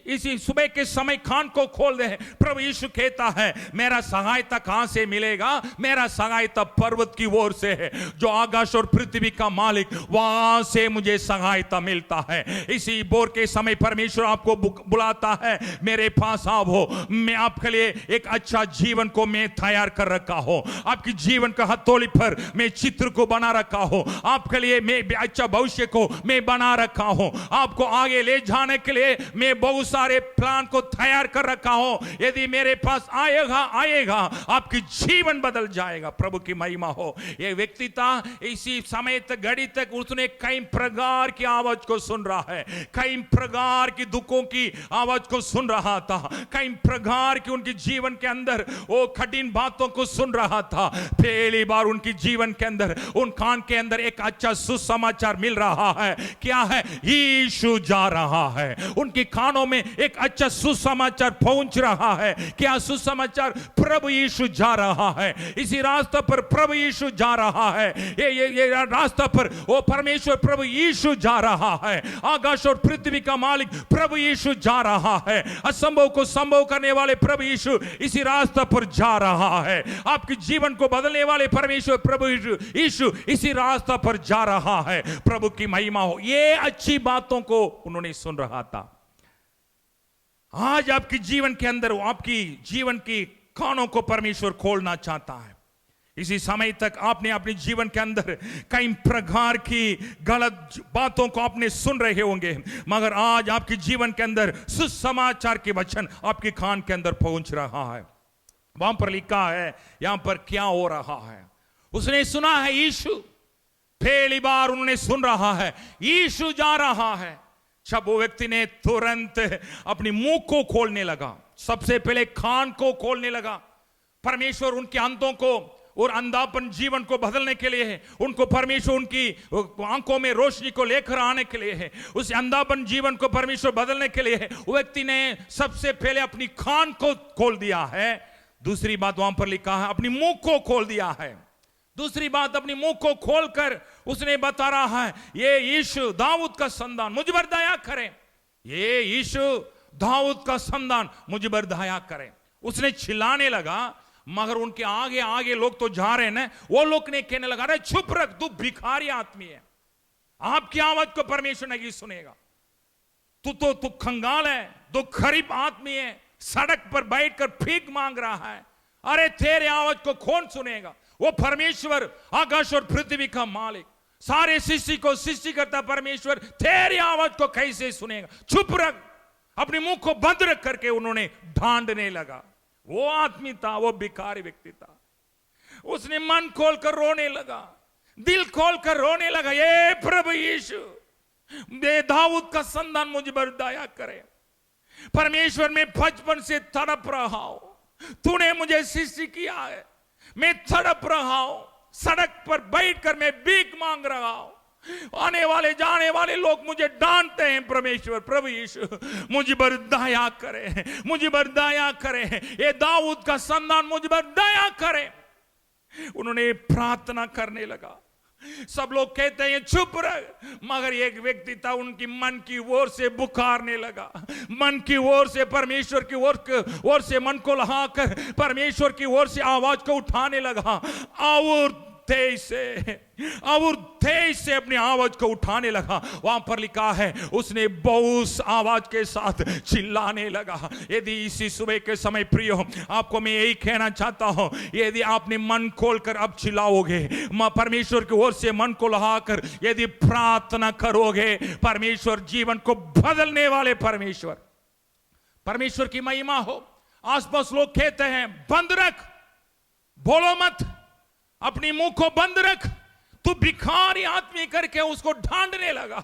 इसी सुबह के समय कान को खोल दे, प्रभु यीशु कहता है, मेरा सहायता कहां से मिलेगा? मेरा सहायता पर्वत की ओर से है। जो आकाश और पृथ्वी का मालिक, वहां से मुझे सहायता मिलता है। इसी बोर के समय परमेश्वर आपको बुलाता है, मेरे पास आओ, मैं आपके लिए एक अच्छा जीवन को मैं तैयार कर रखा हूं। आपकी जीवन का हथौड़ी पर मैं चित्र को बना रखा हूं। आपके लिए मैं अच्छा भविष्य को मैं बना रखा हूं। आपको आगे ले जाने के लिए मैं बहुत सारे प्लान को तैयार कर रखा हूं। यदि मेरे पास आएगा, आपकी जीवन बदल जाएगा। प्रभु की महिमा हो। यह व्यक्ति था, इसी समय तक घड़ी तक उसने कई प्रकार की आवाज को सुन रहा है, कई प्रकार की दुखों की आवाज को सुन रहा था, कई प्रकार की उनके जीवन के अंदर वो कठिन बातों को सुन रहा था। पहली बार उनकी जीवन के अंदर, उन कान के अंदर एक अच्छा सुसमाचार मिल रहा है। क्या है? यीशु जा रहा है। उनके कानों में एक अच्छा सुसमाचार पहुंच रहा है। क्या सुसमाचार? प्रभु यीशु जा रहा है। इसी रास्ते पर प्रभु यीशु जा रहा है। ये रास्ता पर वो परमेश्वर प्रभु यीशु जा रहा है। आकाश और पृथ्वी का मालिक प्रभु यीशु जा रहा है। असंभव को संभव करने वाले प्रभु यीशु इसी रास्ते पर जा रहा है। आपके जीवन को बदलने वाले परमेश्वर प्रभु यीशु इसी रास्ते पर जा रहा है। प्रभु की महिमा हो। ये अच्छी बातों को उन्होंने सुन रहा था। आज आपके जीवन के अंदर आपकी जीवन की कानों को परमेश्वर खोलना चाहता है। इसी समय तक आपने अपने जीवन के अंदर कई प्रकार की गलत बातों को आपने सुन रहे होंगे, मगर आज आपके जीवन के अंदर सुसमाचार के वचन आपके कान के अंदर पहुंच रहा है। वहां पर लिखा है यहां पर क्या हो रहा है। उसने सुना है यीशु, पहली बार उन्होंने सुन रहा है यीशु जा रहा है। जब वो व्यक्ति ने तुरंत अपनी मुंह को खोलने लगा, सबसे पहले कान को खोलने लगा। परमेश्वर उनके अंतों को और अंधापन जीवन को बदलने के लिए है। उनको परमेश्वर उनकी आंखों में रोशनी को लेकर आने के लिए है। उस अंधापन जीवन को परमेश्वर बदलने के लिए है। वो व्यक्ति ने सबसे पहले अपनी कान को खोल दिया है। दूसरी बात वहां पर लिखा है अपनी मुंह को खोल दिया है। दूसरी बात अपनी मुंह को खोलकर उसने बता रहा है ये यीशु दाऊद का संतान मुझ पर दया करें। ये यीशु दाऊद का संतान मुझ पर दया करें। उसने चिल्लाने लगा, मगर उनके आगे आगे लोग तो जा रहे हैं ना। वो लोग ने कहने लगा अरे चुप रख, तू भिखारी आदमी है, आपकी आवाज को परमेश्वर नहीं सुनेगा। तू कंगाल है, तू गरीब आदमी है, सड़क पर बैठकर भीख मांग रहा है। अरे तेरे आवाज को कौन सुनेगा? वो परमेश्वर आकाश और पृथ्वी का मालिक, सारे सृष्टि को सृष्टि करता परमेश्वर तेरी आवाज को कैसे सुनेगा? चुप रख। अपने मुंह को बंद रख करके उन्होंने ढांडने लगा। वो आदमी था, वो भिखारी व्यक्ति था। उसने मन खोलकर रोने लगा, दिल खोलकर रोने लगा। ये प्रभु यीशु ये दाऊद का संतान मुझ पर दया करे। परमेश्वर मैं बचपन से तड़प रहा हूं, तूने मुझे सृष्टि किया है, मैं तड़प रहा हूं, सड़क पर बैठकर मैं भीख मांग रहा हूं। आने वाले जाने वाले लोग मुझे डांटते हैं। परमेश्वर प्रभु यीशु मुझ पर दया करे, मुझ पर दया करे। ये दाऊद का संतान मुझ पर दया करे। उन्होंने प्रार्थना करने लगा। सब लोग कहते हैं चुप रह, मगर एक व्यक्ति था उनकी मन की ओर से पुकारने लगा। मन की ओर से परमेश्वर की ओर से मन को लहाकर परमेश्वर की ओर से आवाज को उठाने लगा। और तेज से अपनी आवाज को उठाने लगा। वहां पर लिखा है उसने बहुत आवाज के साथ चिल्लाने लगा। यदि इसी सुबह के समय प्रियो आपको मैं यही कहना चाहता हूं, यदि आपने मन खोलकर अब चिल्लाओगे, परमेश्वर की ओर से मन को लहाकर यदि प्रार्थना करोगे, परमेश्वर जीवन को बदलने वाले परमेश्वर की महिमा हो। आसपास लोग कहते हैं बंद रख, बोलो मत, अपनी मुंह को बंद रख। तू भिखारी आदमी करके उसको ढांडने लगा।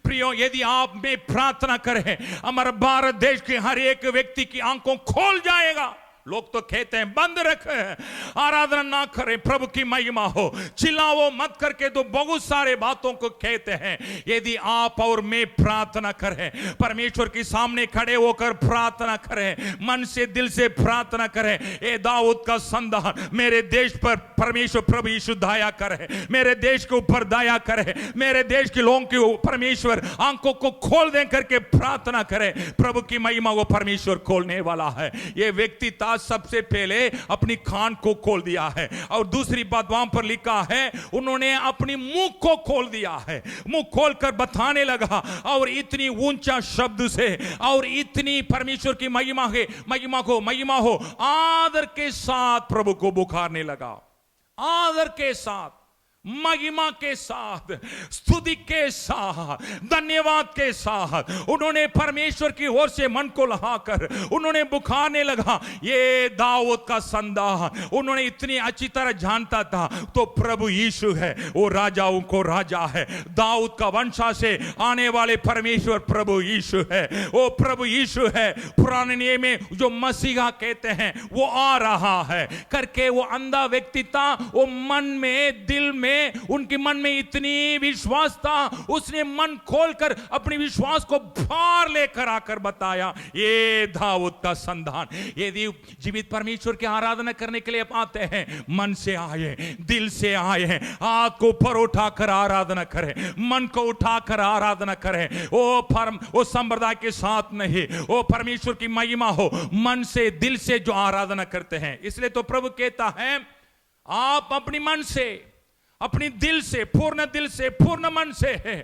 प्रियो यदि आप में प्रार्थना करें, हमारे भारत देश के हर एक व्यक्ति की आंखों खोल जाएगा। लोग तो कहते हैं बंद रख, आराधना ना करें, प्रभु की महिमा हो, चिल्लाओ मत करके तो बहुत सारे बातों को कहते हैं। यदि आप और मैं प्रार्थना करें, परमेश्वर के सामने खड़े होकर प्रार्थना करें, मन से दिल से प्रार्थना करें, ए दाऊद का संतान मेरे देश पर परमेश्वर प्रभु यीशु दया करे, मेरे देश के ऊपर दया करे, मेरे देश के लोगों के परमेश्वर आंखों को खोल दे करके प्रार्थना करें, प्रभु की महिमा वो परमेश्वर खोलने वाला है। ये व्यक्ति था सबसे पहले अपनी कान को खोल दिया है। और दूसरी बात वहां पर लिखा है उन्होंने अपनी मुंह को खोल दिया है। मुंह खोलकर बताने लगा और इतनी ऊंचा शब्द से और इतनी परमेश्वर की महिमा हो आदर के साथ प्रभु को पुकारने लगा। आदर के साथ, महिमा के साथ, स्तुति के साथ, धन्यवाद के साथ उन्होंने परमेश्वर की ओर से मन को लहाकर उन्होंने पुकारने लगा। ये दाऊद का संतान उन्होंने इतनी अच्छी तरह जानता था तो प्रभु यीशु है, वो राजाओं को राजा है, दाऊद का वंशा से आने वाले परमेश्वर प्रभु यीशु है। वो प्रभु यीशु है, पुराने नियम में जो मसीहा कहते हैं वो आ रहा है करके वो अंधा व्यक्ति था। वो मन में दिल में में उनके मन में इतनी विश्वास था, उसने मन खोलकर अपने विश्वास को बाहर लेकर आकर बताया, ये दाऊद का संतान। यदि जीवित परमेश्वर की आराधना करने के लिए आते हैं, मन से आए, दिल से आए, हाथ को ऊपर उठाकर आराधना करें, मन को उठाकर आराधना करें, वो संप्रदाय के साथ नहीं, वो परमेश्वर की महिमा हो, मन से दिल से जो आराधना करते हैं। इसलिए तो प्रभु कहता है, आप अपनी मन से, अपनी दिल से, पूर्ण दिल से, पूर्ण मन से,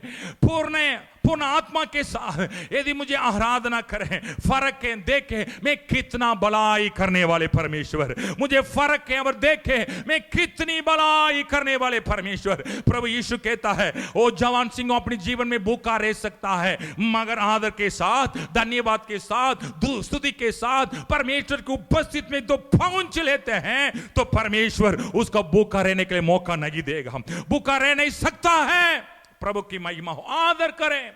पूर्ण आत्मा के साथ यदि मुझे आराधना करें, फर्क है, देखे मैं कितना भलाई करने वाले परमेश्वर, मुझे फर्क है और देखे मैं कितनी भलाई करने वाले परमेश्वर। प्रभु यीशु कहता है, वो जवान सिंह अपने जीवन में भूखा रह सकता है, मगर आदर के साथ, धन्यवाद के साथ, स्तुति के साथ परमेश्वर की उपस्थिति में तो पहुंच लेते हैं, तो परमेश्वर उसको भूखा रहने के लिए मौका नहीं देगा। भूखा रह नहीं सकता है। प्रभु की महिमा हो, आदर करें,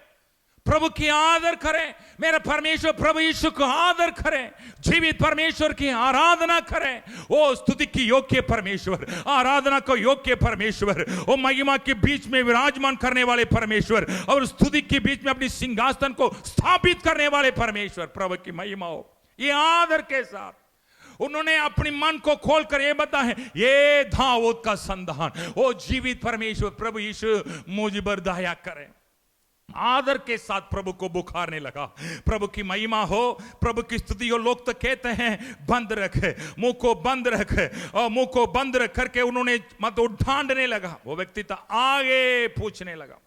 प्रभु की आदर करें, मेरा परमेश्वर प्रभु यीशु को आदर करें, जीवित परमेश्वर की आराधना करें। ओ स्तुति की योग्य परमेश्वर, आराधना को योग्य परमेश्वर, ओ महिमा के बीच में विराजमान करने वाले परमेश्वर और स्तुति के बीच में अपनी सिंहासन को स्थापित करने वाले परमेश्वर। प्रभु की महिमा हो। ये आदर के साथ उन्होंने अपनी मन को खोलकर ये बताया है, ये दाऊद का संतान, वो जीवित परमेश्वर प्रभु यीशु मुझ पर दया करें। आदर के साथ प्रभु को बुखारने लगा। प्रभु की महिमा हो, प्रभु की स्तुति हो। लोग तो कहते हैं बंद रखे, मुंह को बंद रखे, और मुंह को बंद रख करके उन्होंने मतलब ढांढने लगा। वो व्यक्ति तो आगे पूछने लगा।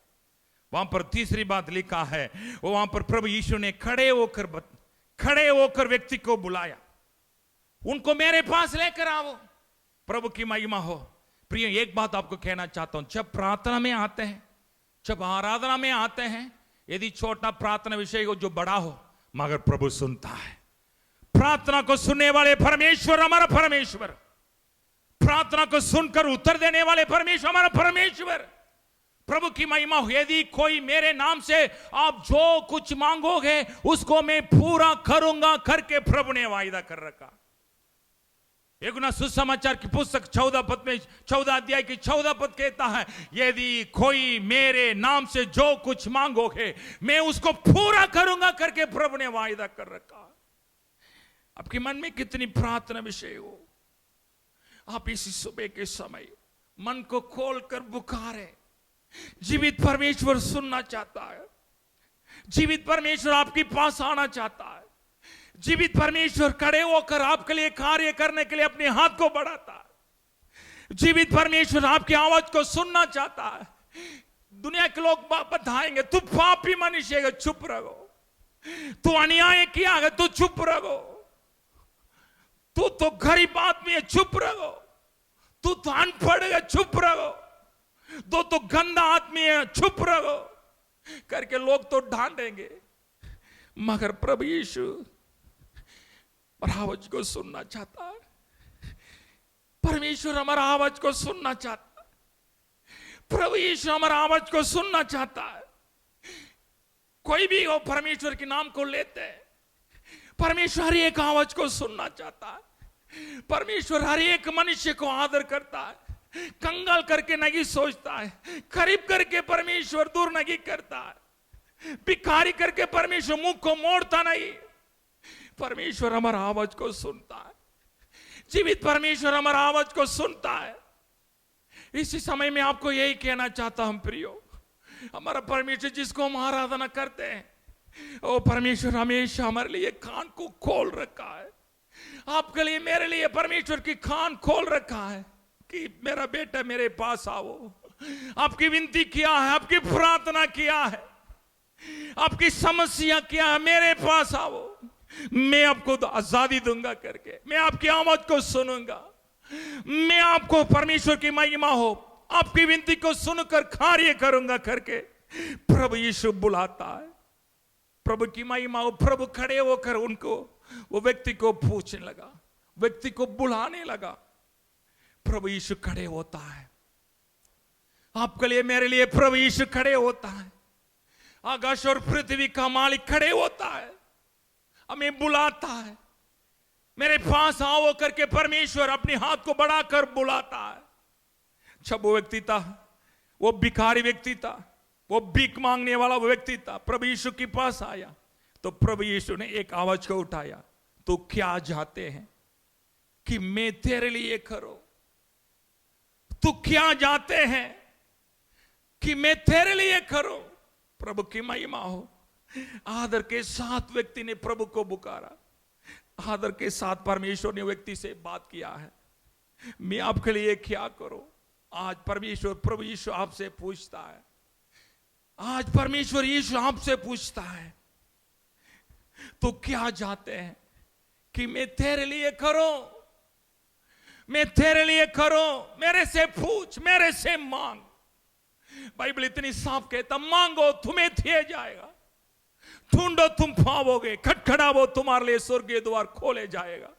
वहां पर तीसरी बात लिखा है, वो वहां पर प्रभु यीशु ने खड़े होकर व्यक्ति को बुलाया, उनको मेरे पास लेकर आओ। प्रभु की महिमा हो। प्रिय, एक बात आपको कहना चाहता हूं, जब प्रार्थना में आते हैं, जब आराधना में आते हैं, यदि छोटा प्रार्थना विषय हो जो बड़ा हो, मगर प्रभु सुनता है। प्रार्थना को सुनने वाले परमेश्वर हमारा परमेश्वर, प्रार्थना को सुनकर उत्तर देने वाले परमेश्वर हमारा परमेश्वर। प्रभु की महिमा हो। यदि कोई मेरे नाम से आप जो कुछ मांगोगे उसको मैं पूरा करूंगा करके प्रभु ने वायदा कर रखा। यूहन्ना सुसमाचार की पुस्तक 14 पद में 14 अध्याय की 14 पद कहता है, यदि कोई मेरे नाम से जो कुछ मांगोगे मैं उसको पूरा करूंगा करके प्रभु ने वायदा कर रखा। आपके मन में कितनी प्रार्थना विषय हो, आप इसी सुबह के समय मन को खोलकर पुकारे। जीवित परमेश्वर सुनना चाहता है, जीवित परमेश्वर आपके पास आना चाहता है, जीवित परमेश्वर खड़े होकर आपके लिए कार्य करने के लिए अपने हाथ को बढ़ाता है। जीवित परमेश्वर आपकी आवाज को सुनना चाहता है। दुनिया के लोग बताएंगे, तू पापी मनुष्य है, चुप रहो, तू अन्याय किया है, तू चुप रहो, तू तो गरीब आदमी है, चुप रहो, तू तो अनपढ़ है, चुप रहो, तू तो गंदा आदमी है, चुप रहो करके लोग तो ढांढेंगे। मगर प्रभु यीशु आवाज को सुनना चाहता है। परमेश्वर हमारा आवाज को सुनना चाहता है। प्रभु यीशु हमारा आवाज को सुनना चाहता है। कोई भी हो परमेश्वर के नाम को लेते हैं, परमेश्वर हर एक आवाज को सुनना चाहता है। परमेश्वर हर एक मनुष्य को आदर करता है। कंगाल करके नहीं सोचता है, गरीब करके परमेश्वर दूर नहीं करता है, भिखारी करके परमेश्वर मुंह को मोड़ता नहीं। परमेश्वर हमारा आवाज को सुनता है। जीवित परमेश्वर हमारा आवाज को सुनता है। इसी समय में आपको यही कहना चाहता हूं प्रियो, हमारा परमेश्वर जिसको हम आराधना करते हैं, ओ परमेश्वर हमेशा हमारे लिए कान को खोल रखा है। आपके लिए, मेरे लिए परमेश्वर की कान खोल रखा है कि मेरा बेटा मेरे पास आओ। आपकी विनती किया है, आपकी प्रार्थना किया है, आपकी समस्या किया है, मेरे पास आओ, मैं आपको आजादी दूंगा करके, मैं आपकी आवाज को सुनूंगा, मैं आपको परमेश्वर की महिमा हो, आपकी विनती को सुनकर कार्य करूंगा करके प्रभु यीशु बुलाता है। प्रभु की महिमा हो। प्रभु खड़े होकर उनको, वो व्यक्ति को पूछने लगा, व्यक्ति को बुलाने लगा। प्रभु यीशु खड़े होता है आपके लिए, मेरे लिए। प्रभु यीशु खड़े होता है। आकाश और पृथ्वी का मालिक खड़े होता है, हमें बुलाता है। मेरे पास आओ करके परमेश्वर अपने हाथ को बढ़ाकर बुलाता है। जब वो व्यक्ति था वो भिखारी व्यक्ति था, वो भीख मांगने वाला वो व्यक्ति था, प्रभु यीशु के पास आया तो प्रभु यीशु ने एक आवाज को उठाया, तो क्या चाहते हैं कि मैं तेरे लिए करूं? तू क्या चाहते हैं कि मैं तेरे लिए करूं? प्रभु की महिमा हो। आदर के साथ व्यक्ति ने प्रभु को पुकारा, आदर के साथ परमेश्वर ने व्यक्ति से बात किया है, मैं आपके लिए क्या करूं? आज परमेश्वर प्रभु यीशु आपसे पूछता है, आज परमेश्वर यीशु आपसे पूछता है, तो क्या चाहते हैं कि मैं तेरे लिए करूं? मैं तेरे लिए करूं? मेरे से पूछ, मेरे से मांग। बाइबल इतनी साफ कहता, मांगो तुम्हें दिया जाएगा, ढूंढो तुम पाओगे, खटखटाओ तुम्हारे लिए स्वर्गीय द्वार खोले जाएगा।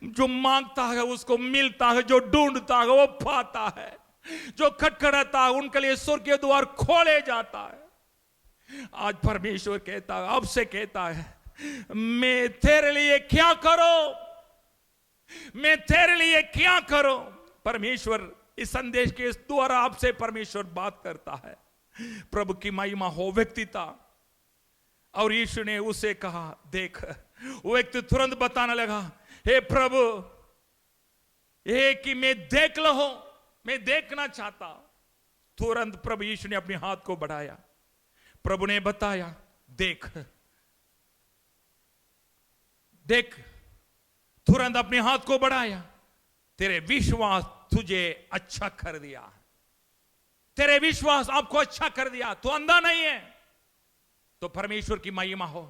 जो मांगता है उसको मिलता है, जो ढूंढता है वो पाता है, जो खटखटाता है उनके लिए स्वर्गीय द्वार खोले जाता है। आज परमेश्वर कहता है, आपसे कहता है, मैं तेरे लिए क्या करूं? मैं तेरे लिए क्या करूं? परमेश्वर इस संदेश के द्वारा आपसे परमेश्वर बात करता है। प्रभु की महिमा हो। व्यक्ति था और यीशु ने उसे कहा, देख। वो व्यक्ति तुरंत बताने लगा, हे प्रभु, ये कि मैं देख लो, मैं देखना चाहता। तुरंत प्रभु यीशु ने अपने हाथ को बढ़ाया, प्रभु ने बताया, देख देख। तुरंत अपने हाथ को बढ़ाया, तेरे विश्वास तुझे अच्छा कर दिया, तेरे विश्वास आपको अच्छा कर दिया, तू अंधा नहीं है। तो परमेश्वर की महिमा हो।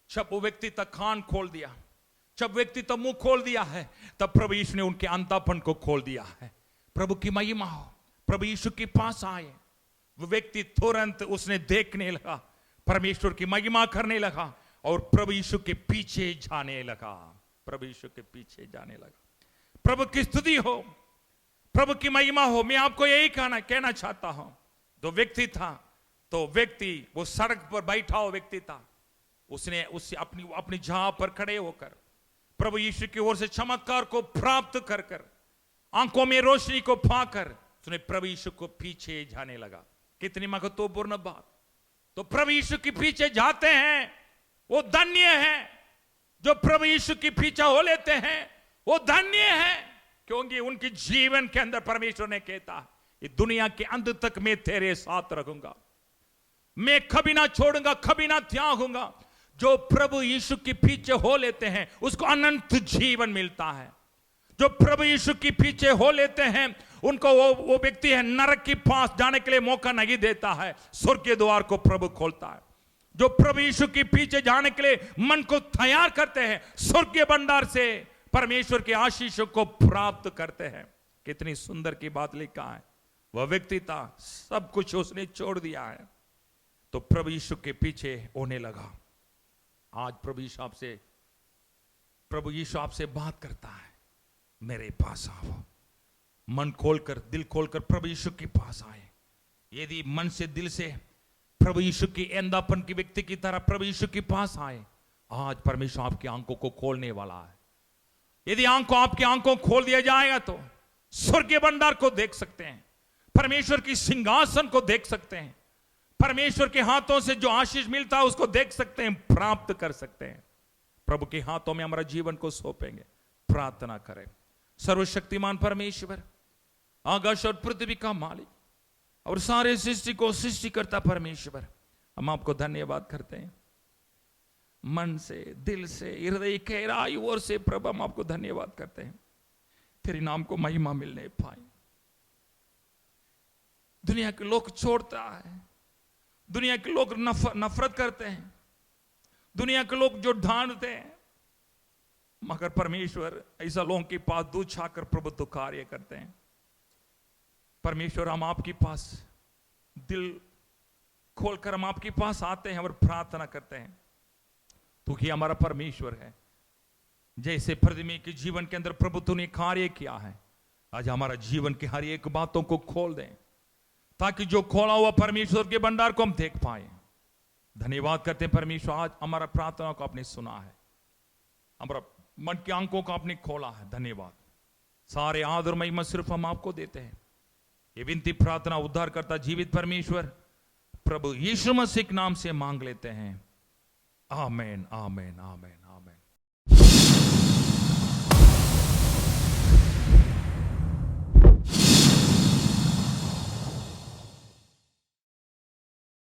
जब वो व्यक्ति तक कान खोल दिया, जब व्यक्ति तक मुंह खोल दिया है, तब प्रभु यीशु ने उनके अंधापन को खोल दिया है। प्रभु की महिमा हो। प्रभु यीशु के पास आए, वो व्यक्ति तुरंत उसने देखने लगा, परमेश्वर की महिमा करने लगा और प्रभु यीशु के पीछे जाने लगा। प्रभु यीशु के पीछे जाने लगा। प्रभु की स्तुति हो, प्रभु की महिमा हो। मैं आपको यही कहना चाहता हूं। दो व्यक्ति था, तो व्यक्ति वो सड़क पर बैठा हुआ व्यक्ति था, उसने उससे अपनी जहां पर खड़े होकर प्रभु यीशु की ओर से चमत्कार को प्राप्त कर कर, आंखों में रोशनी को पाकर उसने प्रभु यीशु को पीछे जाने लगा। कितनी महत्वपूर्ण बात। तो प्रभु यीशु के पीछे जाते हैं, वो धन्य है। जो प्रभु यीशु के पीछे हो लेते हैं वो धन्य है, क्योंकि उनके जीवन के अंदर परमेश्वर ने कहता, ये दुनिया के अंत तक मैं तेरे साथ रखूंगा, मैं कभी ना छोड़ूंगा, कभी ना त्यागूंगा। जो प्रभु यीशु के पीछे हो लेते हैं उसको अनंत जीवन मिलता है। जो प्रभु यीशु के पीछे हो लेते हैं उनको वो व्यक्ति है नरक के पास जाने के लिए मौका नहीं देता है, स्वर्ग के द्वार को प्रभु खोलता है। जो प्रभु यीशु के पीछे जाने के लिए मन को तैयार करते हैं, स्वर्ग के भंडार से परमेश्वर के आशीषों को प्राप्त करते हैं। कितनी सुंदर की बात लिखा है। वह व्यक्ति था, सब कुछ उसने छोड़ दिया है, तो प्रभु यीशु के पीछे होने लगा। आज प्रभु यीशु आपसे बात करता है, मेरे पास आओ। मन खोलकर, दिल खोलकर प्रभु यीशु के पास आए। यदि मन से, दिल से प्रभु यीशु की अंधापन की व्यक्ति की तरह प्रभु यीशु के पास आए, आज परमेश्वर आपकी आंखों को खोलने वाला है। यदि आपकी आंखों खोल दिया जाएगा तो स्वर्गीय भंडार को देख सकते हैं, परमेश्वर की सिंहासन को देख सकते हैं, परमेश्वर के हाथों से जो आशीष मिलता है उसको देख सकते हैं, प्राप्त कर सकते हैं। प्रभु के हाथों में हमारा जीवन को सौंपेंगे। प्रार्थना करें। सर्वशक्तिमान परमेश्वर, आकाश और पृथ्वी का मालिक और सारे सृष्टि को सृष्टि करता परमेश्वर, हम आपको धन्यवाद करते हैं। मन से, दिल से, हृदय के गहराई ओर से प्रभु हम आपको धन्यवाद करते हैं। तेरे नाम को महिमा मिलने पाए। दुनिया के लोग छोड़ता है, दुनिया के लोग नफरत करते हैं, दुनिया के लोग जो ढांढते हैं, मगर परमेश्वर ऐसा लोगों के पास दूध छाकर प्रभु तो कार्य करते हैं। परमेश्वर, हम आपके पास दिल खोलकर हम आपके पास आते हैं और प्रार्थना करते हैं। तू ही हमारा परमेश्वर है। जैसे पृथ्वी के जीवन के अंदर प्रभु तूने कार्य किया है, आज हमारा जीवन की हर एक बातों को खोल दें, ताकि जो खोला हुआ परमेश्वर के भंडार को हम देख पाए। धन्यवाद करते हैं परमेश्वर, आज हमारा प्रार्थना को आपने सुना है, हमारा मन की आंखों को आपने खोला है। धन्यवाद। सारे आदर महिमा सिर्फ हम आपको देते हैं। ये विनती प्रार्थना उद्धार करता जीवित परमेश्वर प्रभु यीशु मसीह के नाम से मांग लेते हैं, आमेन आमेन आमेन आमेन।